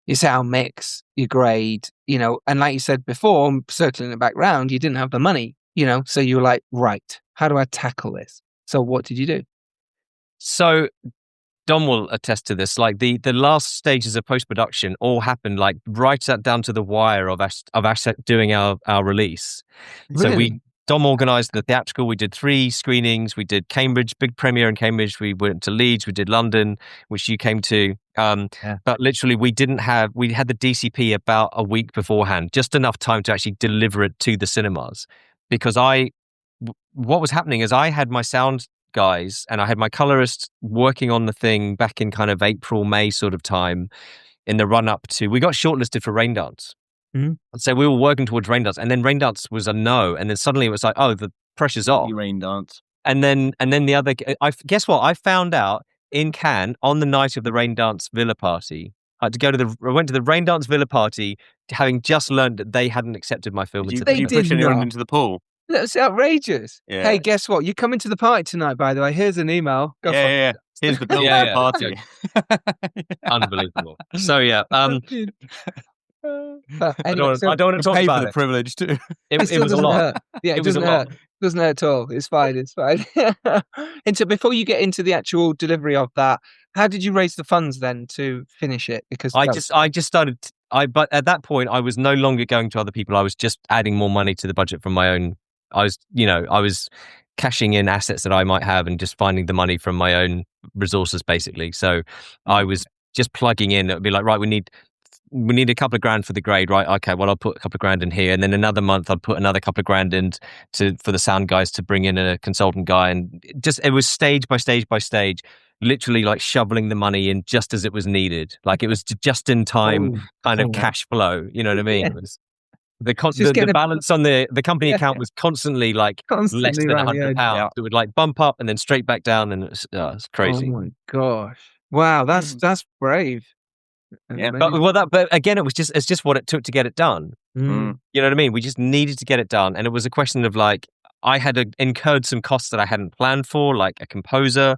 Speaker 1: your sound mix, your grade, you know, and like you said before, circling it back round, you didn't have the money, you know, so you were like, right, how do I tackle this? So what did you do?
Speaker 2: So Dom will attest to this. Like the last stages of post-production all happened like right down to the wire of us doing our release.
Speaker 1: Really?
Speaker 2: So Dom organised the theatrical. We did 3 screenings. We did Cambridge, big premiere in Cambridge. We went to Leeds. We did London, which you came to. But literally we had the DCP about a week beforehand, just enough time to actually deliver it to the cinemas. Because what was happening is I had my sound guys and I had my colorist working on the thing back in kind of April, May sort of time, in the run up to, we got shortlisted for Raindance. So we were working towards Raindance, and then Raindance was a no, and then suddenly it was like, oh, the pressure's off.
Speaker 3: Raindance.
Speaker 2: And then the other, guess what? I found out in Cannes on the night of the Raindance Villa party. I went to the Raindance Villa party, having just learned that they hadn't accepted my film.
Speaker 3: Did you push anyone into the pool?
Speaker 1: That's outrageous.
Speaker 3: Yeah.
Speaker 1: Hey, guess what? You're coming to the party tonight, by the way. Here's an email. Go for it.
Speaker 3: Here's the bill for the party.
Speaker 2: Unbelievable. So yeah. I don't want to talk about
Speaker 3: the privilege too.
Speaker 2: It was a lot.
Speaker 1: Hurt. Yeah, it doesn't hurt. Doesn't hurt at all. It's fine. It's fine. And so before you get into the actual delivery of that, how did you raise the funds then to finish it? Because
Speaker 2: I just started. But at that point, I was no longer going to other people. I was just adding more money to the budget from my own. I was cashing in assets that I might have and just finding the money from my own resources, basically. So I was just plugging in. It would be like, right, we need a couple of grand for the grade, right? Okay, well, I'll put a couple of grand in here, and then another month I'd put another couple of grand in for the sound guys to bring in a consultant guy, and it was stage by stage by stage, literally like shoveling the money in just as it was needed, like it was just in time kind of cash flow. You know what I mean? It was the balance on the company account was constantly like less than £100. It would like bump up and then straight back down, and it's crazy.
Speaker 1: Oh my gosh! Wow, that's brave.
Speaker 2: Yeah, but again, it's just what it took to get it done. You know what I mean? We just needed to get it done, and it was a question of like I had incurred some costs that I hadn't planned for, like a composer,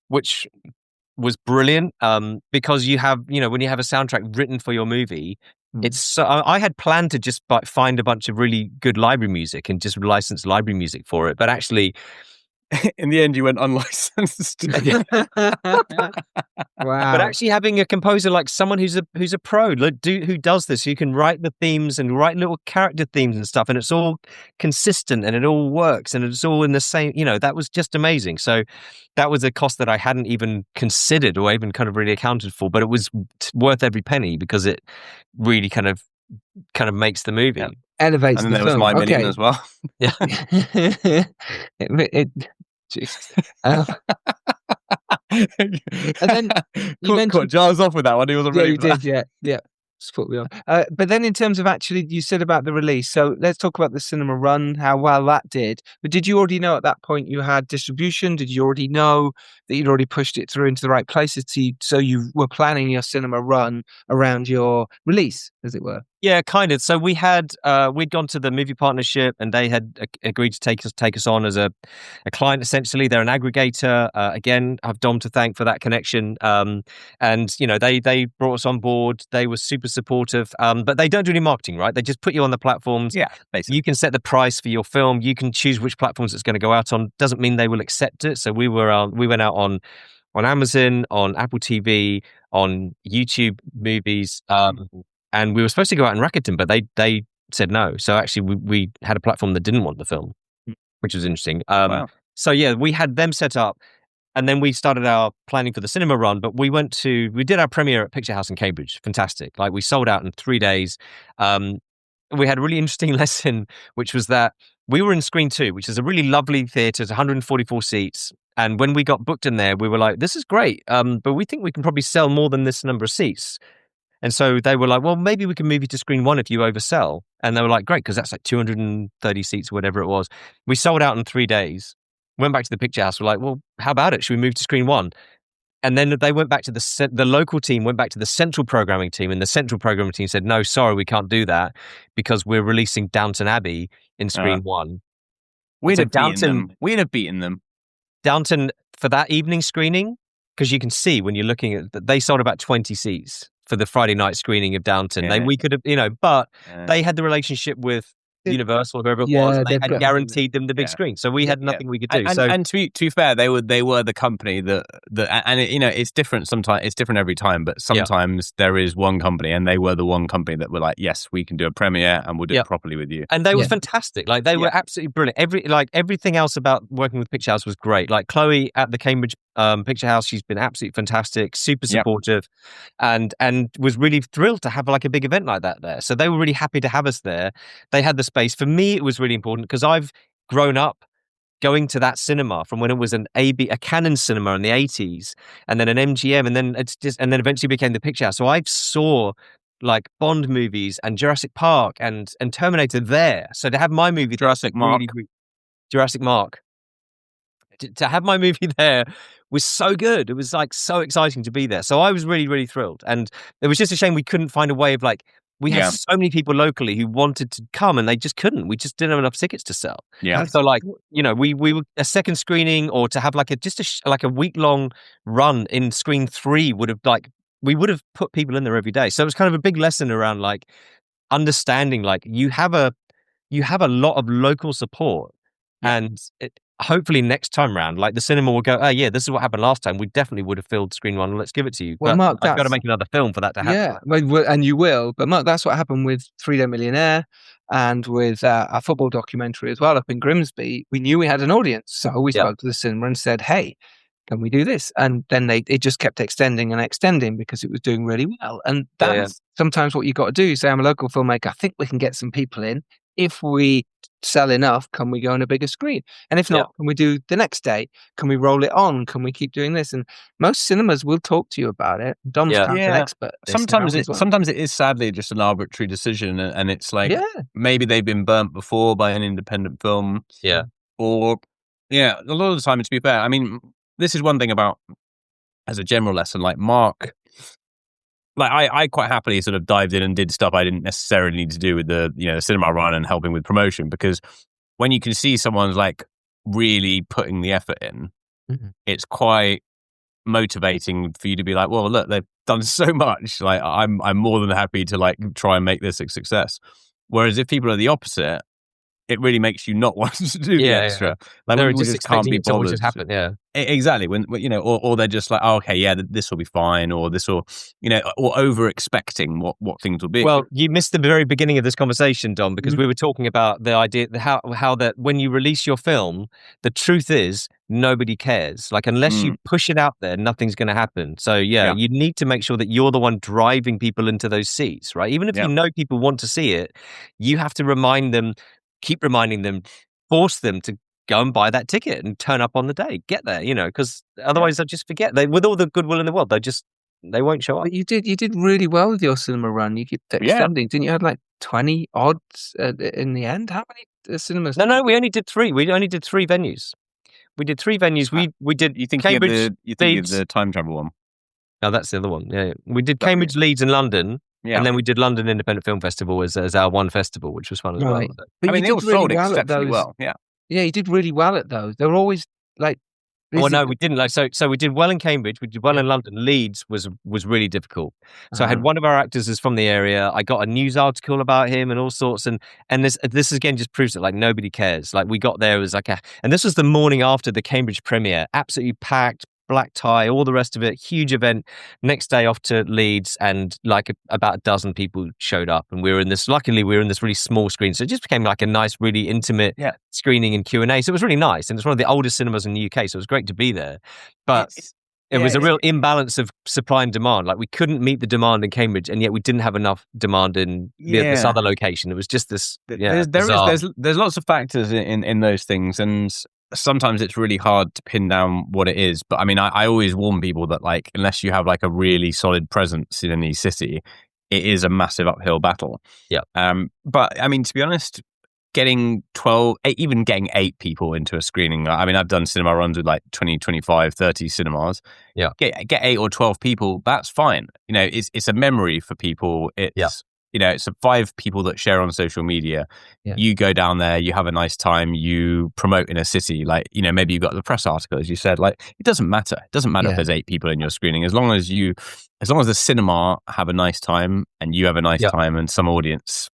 Speaker 2: which was brilliant. Because you have, when you have a soundtrack written for your movie, it's so I had planned to just find a bunch of really good library music and just license library music for it, but actually,
Speaker 3: in the end, you went unlicensed.
Speaker 1: Wow!
Speaker 2: But actually, having a composer like someone who's a pro, who does this, who can write the themes and write little character themes and stuff, and it's all consistent and it all works and it's all in the same. That was just amazing. So that was a cost that I hadn't even considered or even kind of really accounted for, but it was worth every penny because it really kind of makes the movie.
Speaker 3: Yeah.
Speaker 1: Elevates
Speaker 3: and
Speaker 1: the
Speaker 3: then
Speaker 1: film.
Speaker 3: there was my million as well.
Speaker 2: Yeah.
Speaker 1: And then you mentioned
Speaker 3: caught Giles off with that one. He wasn't ready.
Speaker 1: You did, yeah. Just put me on. But then in terms of actually, you said about the release. So let's talk about the cinema run, how well that did. But did you already know at that point you had distribution? Did you already know that you'd already pushed it through into the right places? So you were planning your cinema run around your release, as it were?
Speaker 2: Yeah, kind of. So we had we'd gone to the movie partnership, and they had agreed to take us on as a client. Essentially, they're an aggregator. Again, I have Dom to thank for that connection. And they brought us on board. They were super supportive. But they don't do any marketing, right? They just put you on the platforms.
Speaker 3: Yeah, basically.
Speaker 2: You can set the price for your film. You can choose which platforms it's going to go out on. Doesn't mean they will accept it. So we went out on Amazon, on Apple TV, on YouTube Movies. And we were supposed to go out in Rakuten, but they said no. So actually, we had a platform that didn't want the film, which was interesting.
Speaker 3: Wow.
Speaker 2: So yeah, we had them set up, and then we started our planning for the cinema run. But we did our premiere at Picture House in Cambridge. Fantastic! Like we sold out in 3 days. We had a really interesting lesson, which was that we were in Screen 2, which is a really lovely theatre. It's 144 seats. And when we got booked in there, we were like, "This is great, but we think we can probably sell more than this number of seats." And so they were like, well, maybe we can move you to Screen 1 if you oversell. And they were like, great, because that's like 230 seats or whatever it was. We sold out in 3 days, went back to the Picture House. We're like, well, how about it? Should we move to Screen 1? And then they went back to the local team, went back to the central programming team. And the central programming team said, no, sorry, we can't do that because we're releasing Downton Abbey in Screen 1.
Speaker 3: We'd have beaten them.
Speaker 2: Downton, for that evening screening, because you can see when you're looking at they sold about 20 seats for the Friday night screening of Downton.
Speaker 3: Yeah.
Speaker 2: We could have, but they had the relationship with Universal, whoever it was, and they had guaranteed them the big screen. So we had nothing we could do.
Speaker 3: And to be fair, they were the company that and it's different sometimes. It's different every time, but sometimes there is one company, and they were the one company that were like, yes, we can do a premiere and we'll do it properly with you.
Speaker 2: And they were fantastic. Like they were absolutely brilliant. Everything else about working with Picture House was great. Like Chloe at the Cambridge Picture House, she's been absolutely fantastic, super supportive, and was really thrilled to have like a big event like that there. So they were really happy to have us there. They had the space. For me, it was really important because I've grown up going to that cinema from when it was a Canon cinema in the 80s, and then an MGM, and then eventually became the Picture House. So I saw like Bond movies and Jurassic Park and Terminator there. So to have my movie
Speaker 3: Jurassic Mark,
Speaker 2: to have my movie there was so good. It was like so exciting to be there. So I was really, really thrilled. And it was just a shame we couldn't find a way of like, we had so many people locally who wanted to come and they just couldn't. We just didn't have enough tickets to sell.
Speaker 3: Yeah.
Speaker 2: So like, we were a second screening or to have like a week-long run in Screen 3 we would have put people in there every day. So it was kind of a big lesson around like understanding like you have a lot of local support and hopefully next time round, like the cinema will go, oh yeah, this is what happened last time. We definitely would have filled screen one. Let's give it to you.
Speaker 1: Well,
Speaker 2: but
Speaker 1: Mark,
Speaker 2: I've got to make another film for that to happen.
Speaker 1: Yeah, and you will. But Mark, that's what happened with 3 Day Millionaire and with a football documentary as well up in Grimsby. We knew we had an audience, so we spoke to the cinema and said, "Hey, can we do this?" And then it just kept extending and extending because it was doing really well. And that's sometimes what you got to do. Say, I'm a local filmmaker. I think we can get some people in. If we sell enough, can we go on a bigger screen? And if not, can we do the next day? Can we roll it on? Can we keep doing this? And most cinemas will talk to you about it. Dom's an expert.
Speaker 3: Sometimes it is sadly just an arbitrary decision, and it's like maybe they've been burnt before by an independent film.
Speaker 2: Yeah.
Speaker 3: Or a lot of the time, to be fair, I mean, this is one thing about, as a general lesson, like Mark. Like I quite happily sort of dived in and did stuff I didn't necessarily need to do with the cinema run and helping with promotion, because when you can see someone's like really putting the effort in, it's quite motivating for you to be like, well, look, they've done so much. Like I'm more than happy to like try and make this a success. Whereas if people are the opposite, it really makes you not want to do the extra. Like
Speaker 2: they're
Speaker 3: we
Speaker 2: just
Speaker 3: can't be bothered.
Speaker 2: Just happen. Yeah,
Speaker 3: exactly. When or they're just like, oh, okay, yeah, this will be fine, or this will, or over expecting what things will be.
Speaker 2: Well, you missed the very beginning of this conversation, Dom, because we were talking about the idea how that when you release your film, the truth is nobody cares. Like unless you push it out there, nothing's going to happen. So you need to make sure that you're the one driving people into those seats, right? Even if you know people want to see it, you have to remind them. Keep reminding them, force them to go and buy that ticket and turn up on the day, get there, because otherwise they'll just forget. With all the goodwill in the world, they won't show up.
Speaker 1: But you did really well with your cinema run. You kept extending, didn't you? Had like 20 odds in the end. How many cinemas?
Speaker 2: No, we only did 3. We only did 3 venues. We did 3 venues. We did.
Speaker 3: You think
Speaker 2: Cambridge,
Speaker 3: you think of the time travel one?
Speaker 2: No, that's the other one. Yeah, we did Cambridge, Leeds, and London. Yeah. And then we did London Independent Film Festival as our one festival, which was fun as well. So.
Speaker 1: But
Speaker 3: they all sold exceptionally well. Yeah,
Speaker 1: you did really well at those. They were always like.
Speaker 2: Well, no, we didn't. Like so we did well in Cambridge. We did well in London. Leeds was really difficult. So I had one of our actors is from the area. I got a news article about him and all sorts. And this again just proves that like nobody cares. Like we got there, it was like and this was the morning after the Cambridge premiere, absolutely packed. Black tie, all the rest of it, huge event. Next day off to Leeds, and like about a dozen people showed up, and luckily we were in this really small screen, so it just became like a nice, really intimate screening and Q&A. So it was really nice, and it's one of the oldest cinemas in the UK, so it was great to be there. But it was a real imbalance of supply and demand. Like we couldn't meet the demand in Cambridge, and yet we didn't have enough demand in this other location. It was just this.
Speaker 3: There's lots of factors in those things, and sometimes it's really hard to pin down what it is. But I mean, I always warn people that like unless you have like a really solid presence in any city, it is a massive uphill battle.
Speaker 2: Yeah.
Speaker 3: But I mean, to be honest, getting 8 people into a screening. I mean, I've done cinema runs with like 20, 25, 30 cinemas.
Speaker 2: Yeah.
Speaker 3: Get 8 or 12 people. That's fine. It's a memory for people. It's it's 5 people that share on social media. Yeah. You go down there, you have a nice time, you promote in a city. Like, maybe you got the press article, as you said. Like, it doesn't matter. It doesn't matter if there's 8 people in your screening. As long as the cinema have a nice time and you have a nice time and some audience,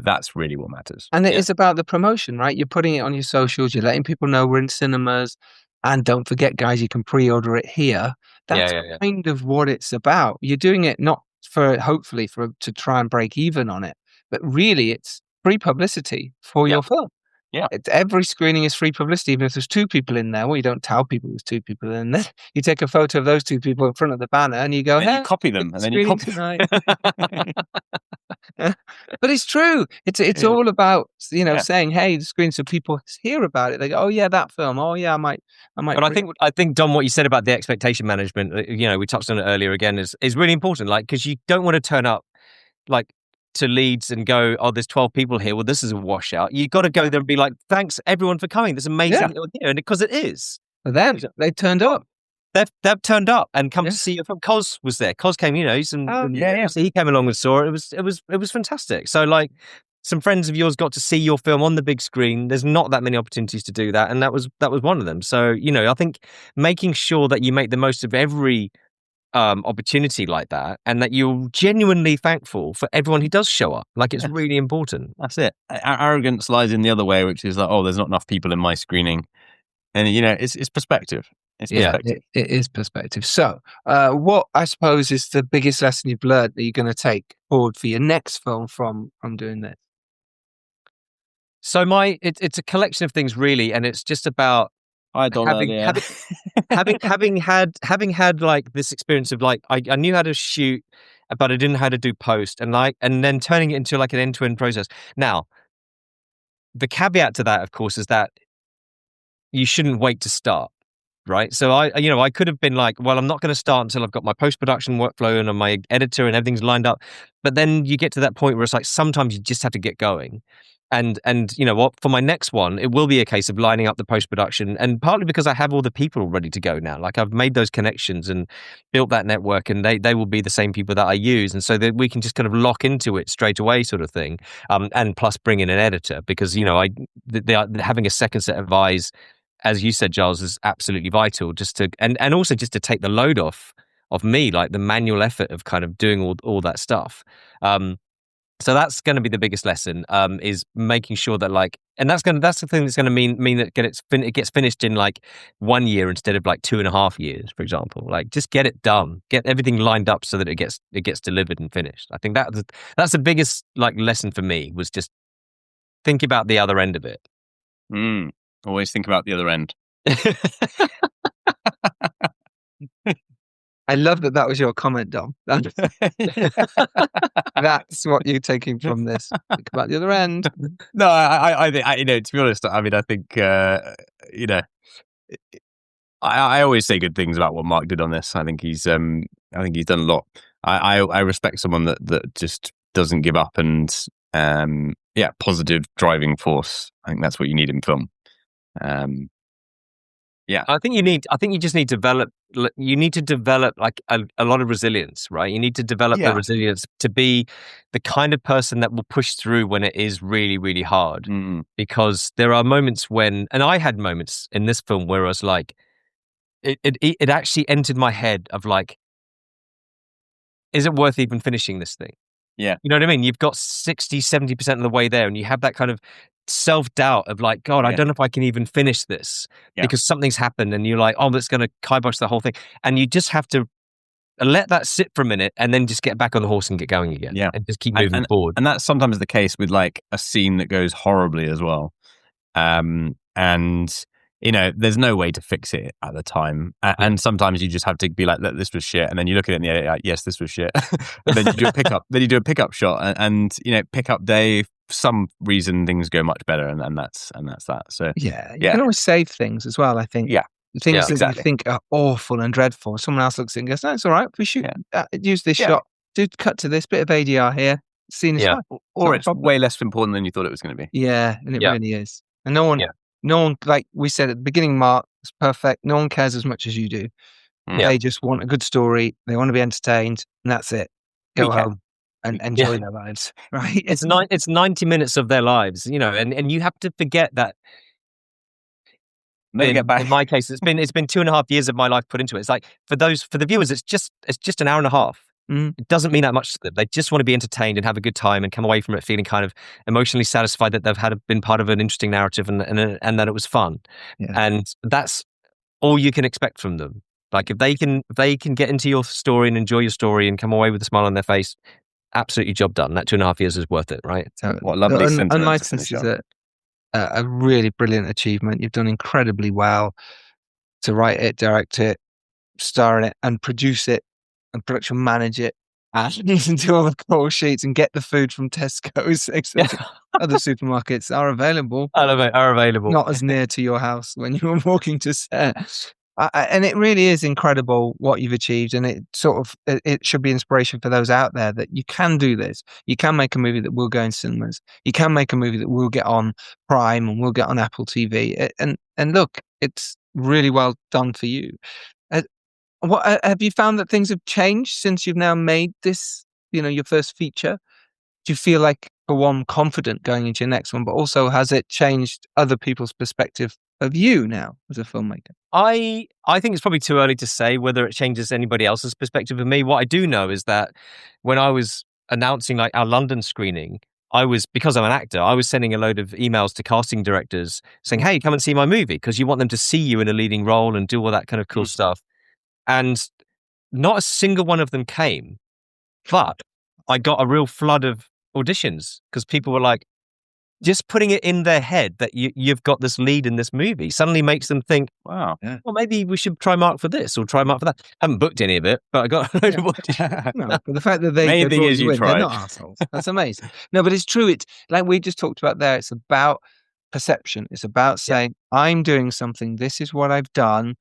Speaker 3: that's really what matters.
Speaker 1: And it is about the promotion, right? You're putting it on your socials, you're letting people know we're in cinemas. And don't forget, guys, you can pre-order it here. That's kind of what it's about. You're doing it not hopefully to try and break even on it, but really it's free publicity for your film.
Speaker 3: Yeah,
Speaker 1: every screening is free publicity. Even if there's 2 people in there, well, you don't tell people there's 2 people in there. You take a photo of those 2 people in front of the banner and you go,
Speaker 3: hey, you copy them, and then you copy
Speaker 1: tonight. But it's true. It's all about saying, hey, the screen, so people hear about it. They go, oh yeah, that film. Oh yeah, I might.
Speaker 2: But I think Dom, what you said about the expectation management, we touched on it earlier again, is really important. Like, because you don't want to turn up like to Leeds and go, oh, there's 12 people here. Well, this is a washout. You got to go there and be like, thanks everyone for coming. This amazing that you're here, and because it is.
Speaker 1: For them, they turned up.
Speaker 2: They've turned up and come to see your film. Cos was there. Cos came, so he came along and saw it. It was fantastic. So like, some friends of yours got to see your film on the big screen. There's not that many opportunities to do that, and that was one of them. So I think making sure that you make the most of every opportunity like that, and that you're genuinely thankful for everyone who does show up. Like, it's really important.
Speaker 3: That's it. Arrogance lies in the other way, which is like, oh, there's not enough people in my screening. And it's perspective. It's perspective.
Speaker 1: It is perspective. So, what I suppose is the biggest lesson you've learned that you're going to take forward for your next film from doing this?
Speaker 2: So it's a collection of things really, and it's just about having had like this experience of like I knew how to shoot, but I didn't know how to do post, and then turning it into like an end-to-end process. Now, the caveat to that, of course, is that you shouldn't wait to start. Right. So I could have been like, well, I'm not going to start until I've got my post-production workflow and my editor and everything's lined up. But then you get to that point where it's like, sometimes you just have to get going. And you know what, for my next one, it will be a case of lining up the post-production, and partly because I have all the people ready to go now. Like I've made those connections and built that network, and they will be the same people that I use. And so that we can just kind of lock into it straight away sort of thing. And plus bring in an editor because, having a second set of eyes, as you said, Giles, is absolutely vital just to, and also just to take the load off of me, like the manual effort of kind of doing all that stuff. So that's going to be the biggest lesson, is making sure that and that's the thing that's going to mean that it gets finished in like 1 year instead of like 2.5 years, for example. Like just get it done, get everything lined up so that it gets delivered and finished. I think that's the biggest lesson for me, was just think about the other end of it.
Speaker 3: Always think about the other end.
Speaker 1: I love that was your comment, Dom. That's what you're taking from this. Think about the other end.
Speaker 3: No, I to be honest, I mean, I think, I always say good things about what Mark did on this. I think he's done a lot. I respect someone that just doesn't give up and, positive driving force. I think that's what you need in film.
Speaker 2: I think you just need to develop. You need to develop like a lot of resilience, right? You need to develop the resilience to be the kind of person that will push through when it is really, really hard. Because there are moments when, and I had moments in this film where I was like, it actually entered my head of like, is it worth even finishing this thing?
Speaker 3: Yeah.
Speaker 2: You know what I mean? You've got 60-70% of the way there, and you have that kind of self-doubt of like, God, I don't know if I can even finish this because something's happened, and you're like, oh, that's going to kibosh the whole thing. And you just have to let that sit for a minute and then just get back on the horse and get going again.
Speaker 3: Yeah.
Speaker 2: And just keep moving forward.
Speaker 3: And that's sometimes the case with like a scene that goes horribly as well. And there's no way to fix it at the time. And sometimes you just have to be like, this was shit. And then you look at it in the edit, like, yes, this was shit. And then you do a pickup. Then you do a pickup shot, and pickup day, for some reason things go much better, and that's that. So
Speaker 1: you can always save things as well. I think things that you think are awful and dreadful, someone else looks at it and goes, no, it's all right. We should use this shot. Do cut to this bit of ADR here. Scene is fine.
Speaker 3: Or it's way less important than you thought it was going to be.
Speaker 1: Yeah, and it really is. And no one, like we said at the beginning, Mark, is perfect. No one cares as much as you do. They just want a good story. They want to be entertained, and that's it. Go home and enjoy their lives, right?
Speaker 2: It's 90 minutes of their lives, and you have to forget that. In my case, it's been 2.5 years of my life put into it. It's like for the viewers, it's just an hour and a half. It doesn't mean that much to them. They just want to be entertained and have a good time and come away from it feeling kind of emotionally satisfied that they've been part of an interesting narrative and that it was fun. Yeah. And that's all you can expect from them. Like if they can get into your story and enjoy your story and come away with a smile on their face, absolutely job done. That 2.5 years is worth it, right?
Speaker 3: What a lovely sentiment.
Speaker 1: Unlice is a really brilliant achievement. You've done incredibly well to write it, direct it, star in it, and produce it, and production manage it, and listen to all the call sheets and get the food from Tesco's, etc. Other supermarkets are available. Not as near to your house when you were walking to set. And it really is incredible what you've achieved, and it should be inspiration for those out there that you can do this. You can make a movie that will go in cinemas. You can make a movie that will get on Prime and will get on Apple TV. And look, it's really well done for you. What have you found that things have changed since you've now made this, your first feature? Do you feel like, for one, confident going into your next one, but also has it changed other people's perspective of you now as a filmmaker?
Speaker 2: I think it's probably too early to say whether it changes anybody else's perspective of me. What I do know is that when I was announcing like our London screening, because I'm an actor, I was sending a load of emails to casting directors saying, hey, come and see my movie, because you want them to see you in a leading role and do all that kind of cool stuff. And not a single one of them came, but I got a real flood of auditions because people were like, just putting it in their head that you've got this lead in this movie suddenly makes them think, wow, well, maybe we should try Mark for this or try Mark for that. I haven't booked any of it, but I got a load of auditions.
Speaker 1: No, but the fact that they
Speaker 3: Main thing
Speaker 1: brought
Speaker 3: is
Speaker 1: you
Speaker 3: you
Speaker 1: in, they're
Speaker 3: tried.
Speaker 1: not assholes. That's amazing. No, but it's true. It's like we just talked about there. It's about perception. It's about saying, I'm doing something. This is what I've done.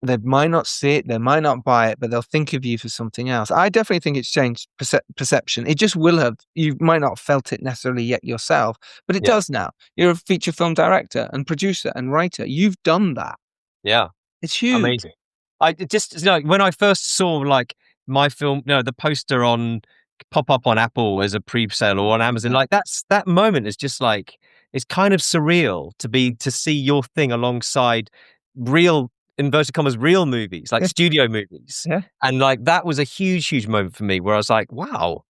Speaker 1: They might not see it, they might not buy it, but they'll think of you for something else. I definitely think it's changed perception. It just will have. You might not have felt it necessarily yet yourself, but it does now. You're a feature film director and producer and writer. You've done that.
Speaker 2: Yeah.
Speaker 1: It's huge.
Speaker 2: Amazing. I just, when I first saw like my film, the poster pop up on Apple as a pre-sale or on Amazon, like that moment is just like, it's kind of surreal to see your thing alongside real, inverted commas, real movies, like studio movies.
Speaker 1: Yeah.
Speaker 2: And like, that was a huge moment for me where I was like, wow,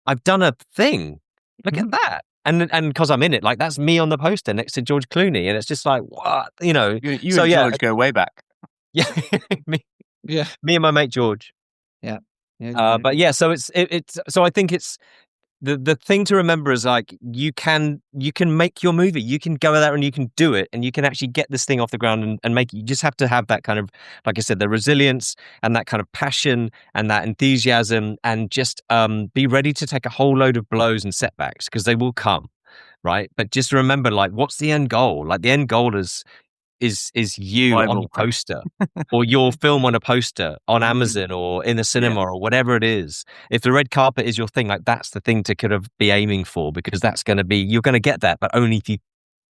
Speaker 2: I've done a thing. Look at that. And because I'm in it, like that's me on the poster next to George Clooney. And it's just like, what? You
Speaker 3: so, and George go way back.
Speaker 2: Yeah. me and my mate George.
Speaker 1: Yeah.
Speaker 2: But yeah, so so I think it's the thing to remember is like you can make your movie, you can go there and you can do it, and you can actually get this thing off the ground and make it. You just have to have that kind of, like I said, the resilience and that kind of passion and that enthusiasm, and just be ready to take a whole load of blows and setbacks because they will come, right? But just remember, like, what's the end goal? Like the end goal is you on a poster or your film on a poster on Amazon or in a cinema or whatever it is. If the red carpet is your thing, like that's the thing to kind of be aiming for, because that's going to be, you're going to get that, but only if you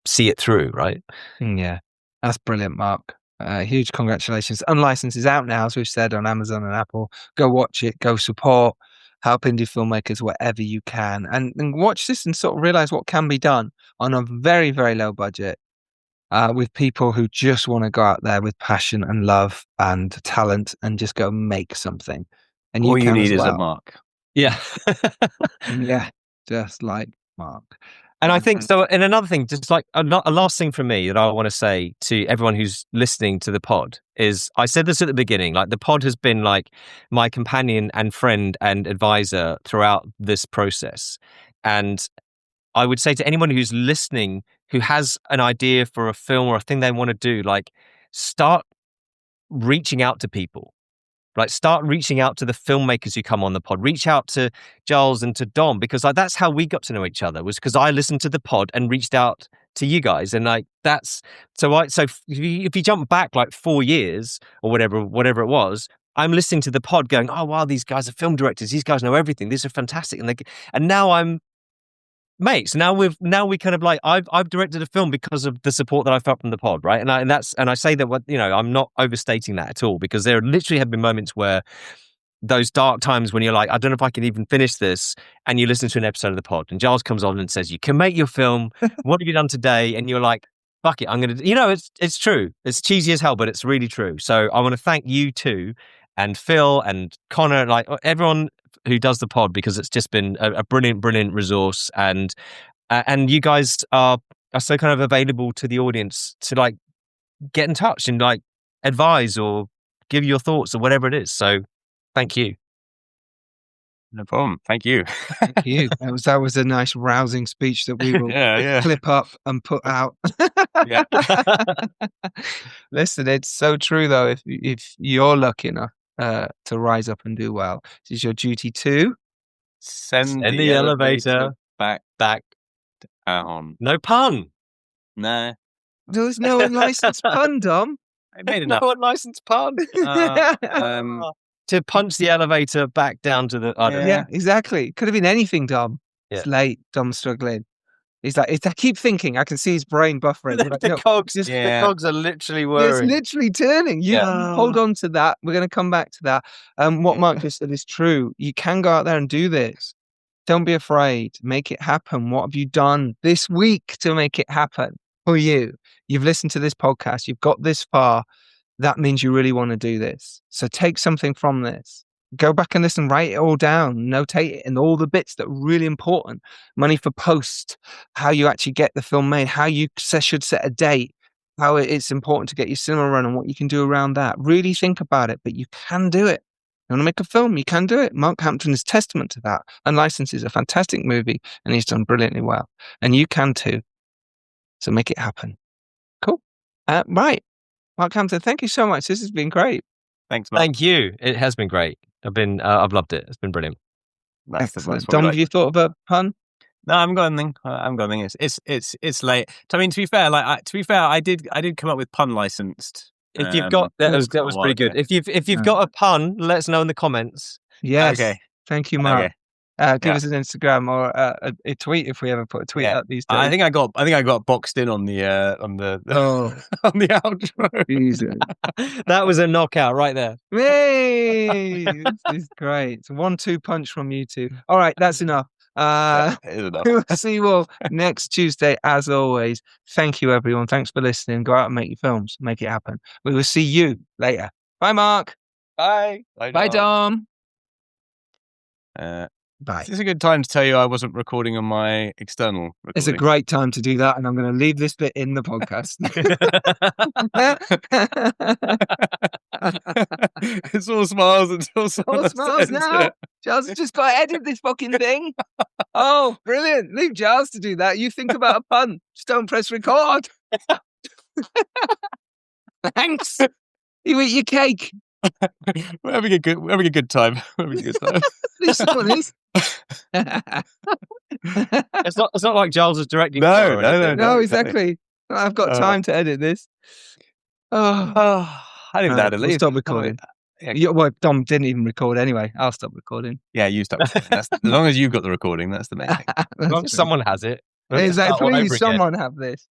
Speaker 2: see it through, right?
Speaker 1: Yeah, that's brilliant, Mark. Huge congratulations. Unlicensed is out now, as we've said, on Amazon and Apple. Go watch it, go support, help indie filmmakers wherever you can, and watch this and sort of realize what can be done on a very, very low budget. With people who just want to go out there with passion and love and talent and just go make something. And
Speaker 3: all you need is a Mark.
Speaker 2: Yeah.
Speaker 1: Yeah, just like Mark.
Speaker 2: And I think so. And another thing, just like a last thing from me that I want to say to everyone who's listening to the pod is, I said this at the beginning, like the pod has been like my companion and friend and advisor throughout this process. And I would say to anyone who's listening, who has an idea for a film or a thing they want to do, like start reaching out to people. Like start reaching out to the filmmakers who come on the pod. Reach out to Giles and to Dom, because like that's how we got to know each other, was because I listened to the pod and reached out to you guys. And like that's so if you jump back like 4 years or whatever it was, I'm listening to the pod going, oh wow, these guys are film directors. These guys know everything. These are fantastic. And now I'm mates. Now we kind of like I've directed a film because of the support that I felt from the pod, right? And I say that I'm not overstating that at all, because there literally have been moments where those dark times when you're like, I don't know if I can even finish this, and you listen to an episode of the pod, and Giles comes on and says, "You can make your film. What have you done today?" And you're like, "Fuck it, I'm gonna." It's true. It's cheesy as hell, but it's really true. So I want to thank you too, and Phil and Connor, like everyone who does the pod, because it's just been a brilliant resource, and you guys are so kind of available to the audience to like get in touch and like advise or give your thoughts or whatever it is. So thank you.
Speaker 3: No problem. Thank you.
Speaker 1: Thank you. That was a nice rousing speech that we will clip up and put out.
Speaker 3: Yeah.
Speaker 1: Listen, it's so true though. If you're lucky enough to rise up and do well, it is your duty to
Speaker 3: send the elevator back down.
Speaker 2: No pun.
Speaker 3: No.
Speaker 1: There's no unlicensed pun, Dom.
Speaker 3: I made enough.
Speaker 2: No unlicensed pun. To punch the elevator back down to the... I don't know.
Speaker 1: Yeah, exactly. Could have been anything, Dom.
Speaker 2: Yeah.
Speaker 1: It's late. Dom's struggling. He's like, I keep thinking. I can see his brain buffering.
Speaker 2: The cogs are literally whirring.
Speaker 1: It's literally turning. You hold on to that. We're going to come back to that. What Mark just said is true. You can go out there and do this. Don't be afraid. Make it happen. What have you done this week to make it happen for you? You've listened to this podcast. You've got this far. That means you really want to do this. So take something from this. Go back and listen, write it all down, notate it, and all the bits that are really important. Money for post, how you actually get the film made, how you should set a date, how it's important to get your cinema run and what you can do around that. Really think about it, but you can do it. You want to make a film, you can do it. Mark Hampton is testament to that. Unlicensed is a fantastic movie, and he's done brilliantly well. And you can too. So make it happen. Cool. Right. Mark Hampton, thank you so much. This has been great.
Speaker 3: Thanks, Mark.
Speaker 2: Thank you. It has been great. I've loved it. It's been brilliant.
Speaker 1: Excellent. Dom, have you thought of a pun?
Speaker 3: No, I haven't got anything. It's late. I mean, to be fair, I did come up with pun licensed.
Speaker 2: If you've got that was pretty good. If you've got a pun, let us know in the comments.
Speaker 1: Yes.
Speaker 3: Okay.
Speaker 1: Thank you, Mark.
Speaker 3: Okay.
Speaker 1: Give us an Instagram or a tweet if we ever put a tweet out these days.
Speaker 3: I think I got boxed in on the on the outro.
Speaker 1: Jesus.
Speaker 2: That was a knockout right there.
Speaker 1: Hey, this is great. It's a 1-2 punch from you two. All right, that's enough.
Speaker 3: It is enough.
Speaker 1: We'll see you all next Tuesday, as always. Thank you, everyone. Thanks for listening. Go out and make your films. Make it happen. We will see you later. Bye, Mark.
Speaker 3: Bye.
Speaker 1: Bye, Dom.
Speaker 3: Bye. Is this a good time to tell you I wasn't recording on my external recording?
Speaker 1: It's a great time to do that, and I'm going to leave this bit in the podcast.
Speaker 3: It's all smiles until someone
Speaker 1: all smiles now.
Speaker 3: it.
Speaker 1: Giles has just got to edit this fucking thing. Oh, brilliant. Leave Giles to do that. You think about a pun. Just don't press record. Thanks. You eat your cake.
Speaker 3: We're having a good time. At
Speaker 1: least someone is.
Speaker 2: It's not like Giles is directing.
Speaker 1: No, exactly. I've got time to edit this.
Speaker 3: I didn't know how to leave.
Speaker 1: Stop recording. Well, Dom didn't even record anyway. I'll stop recording.
Speaker 3: Yeah, you stop recording. As long as you've got the recording, that's the main thing.
Speaker 2: As long as someone has it.
Speaker 1: Exactly. Please, someone have this.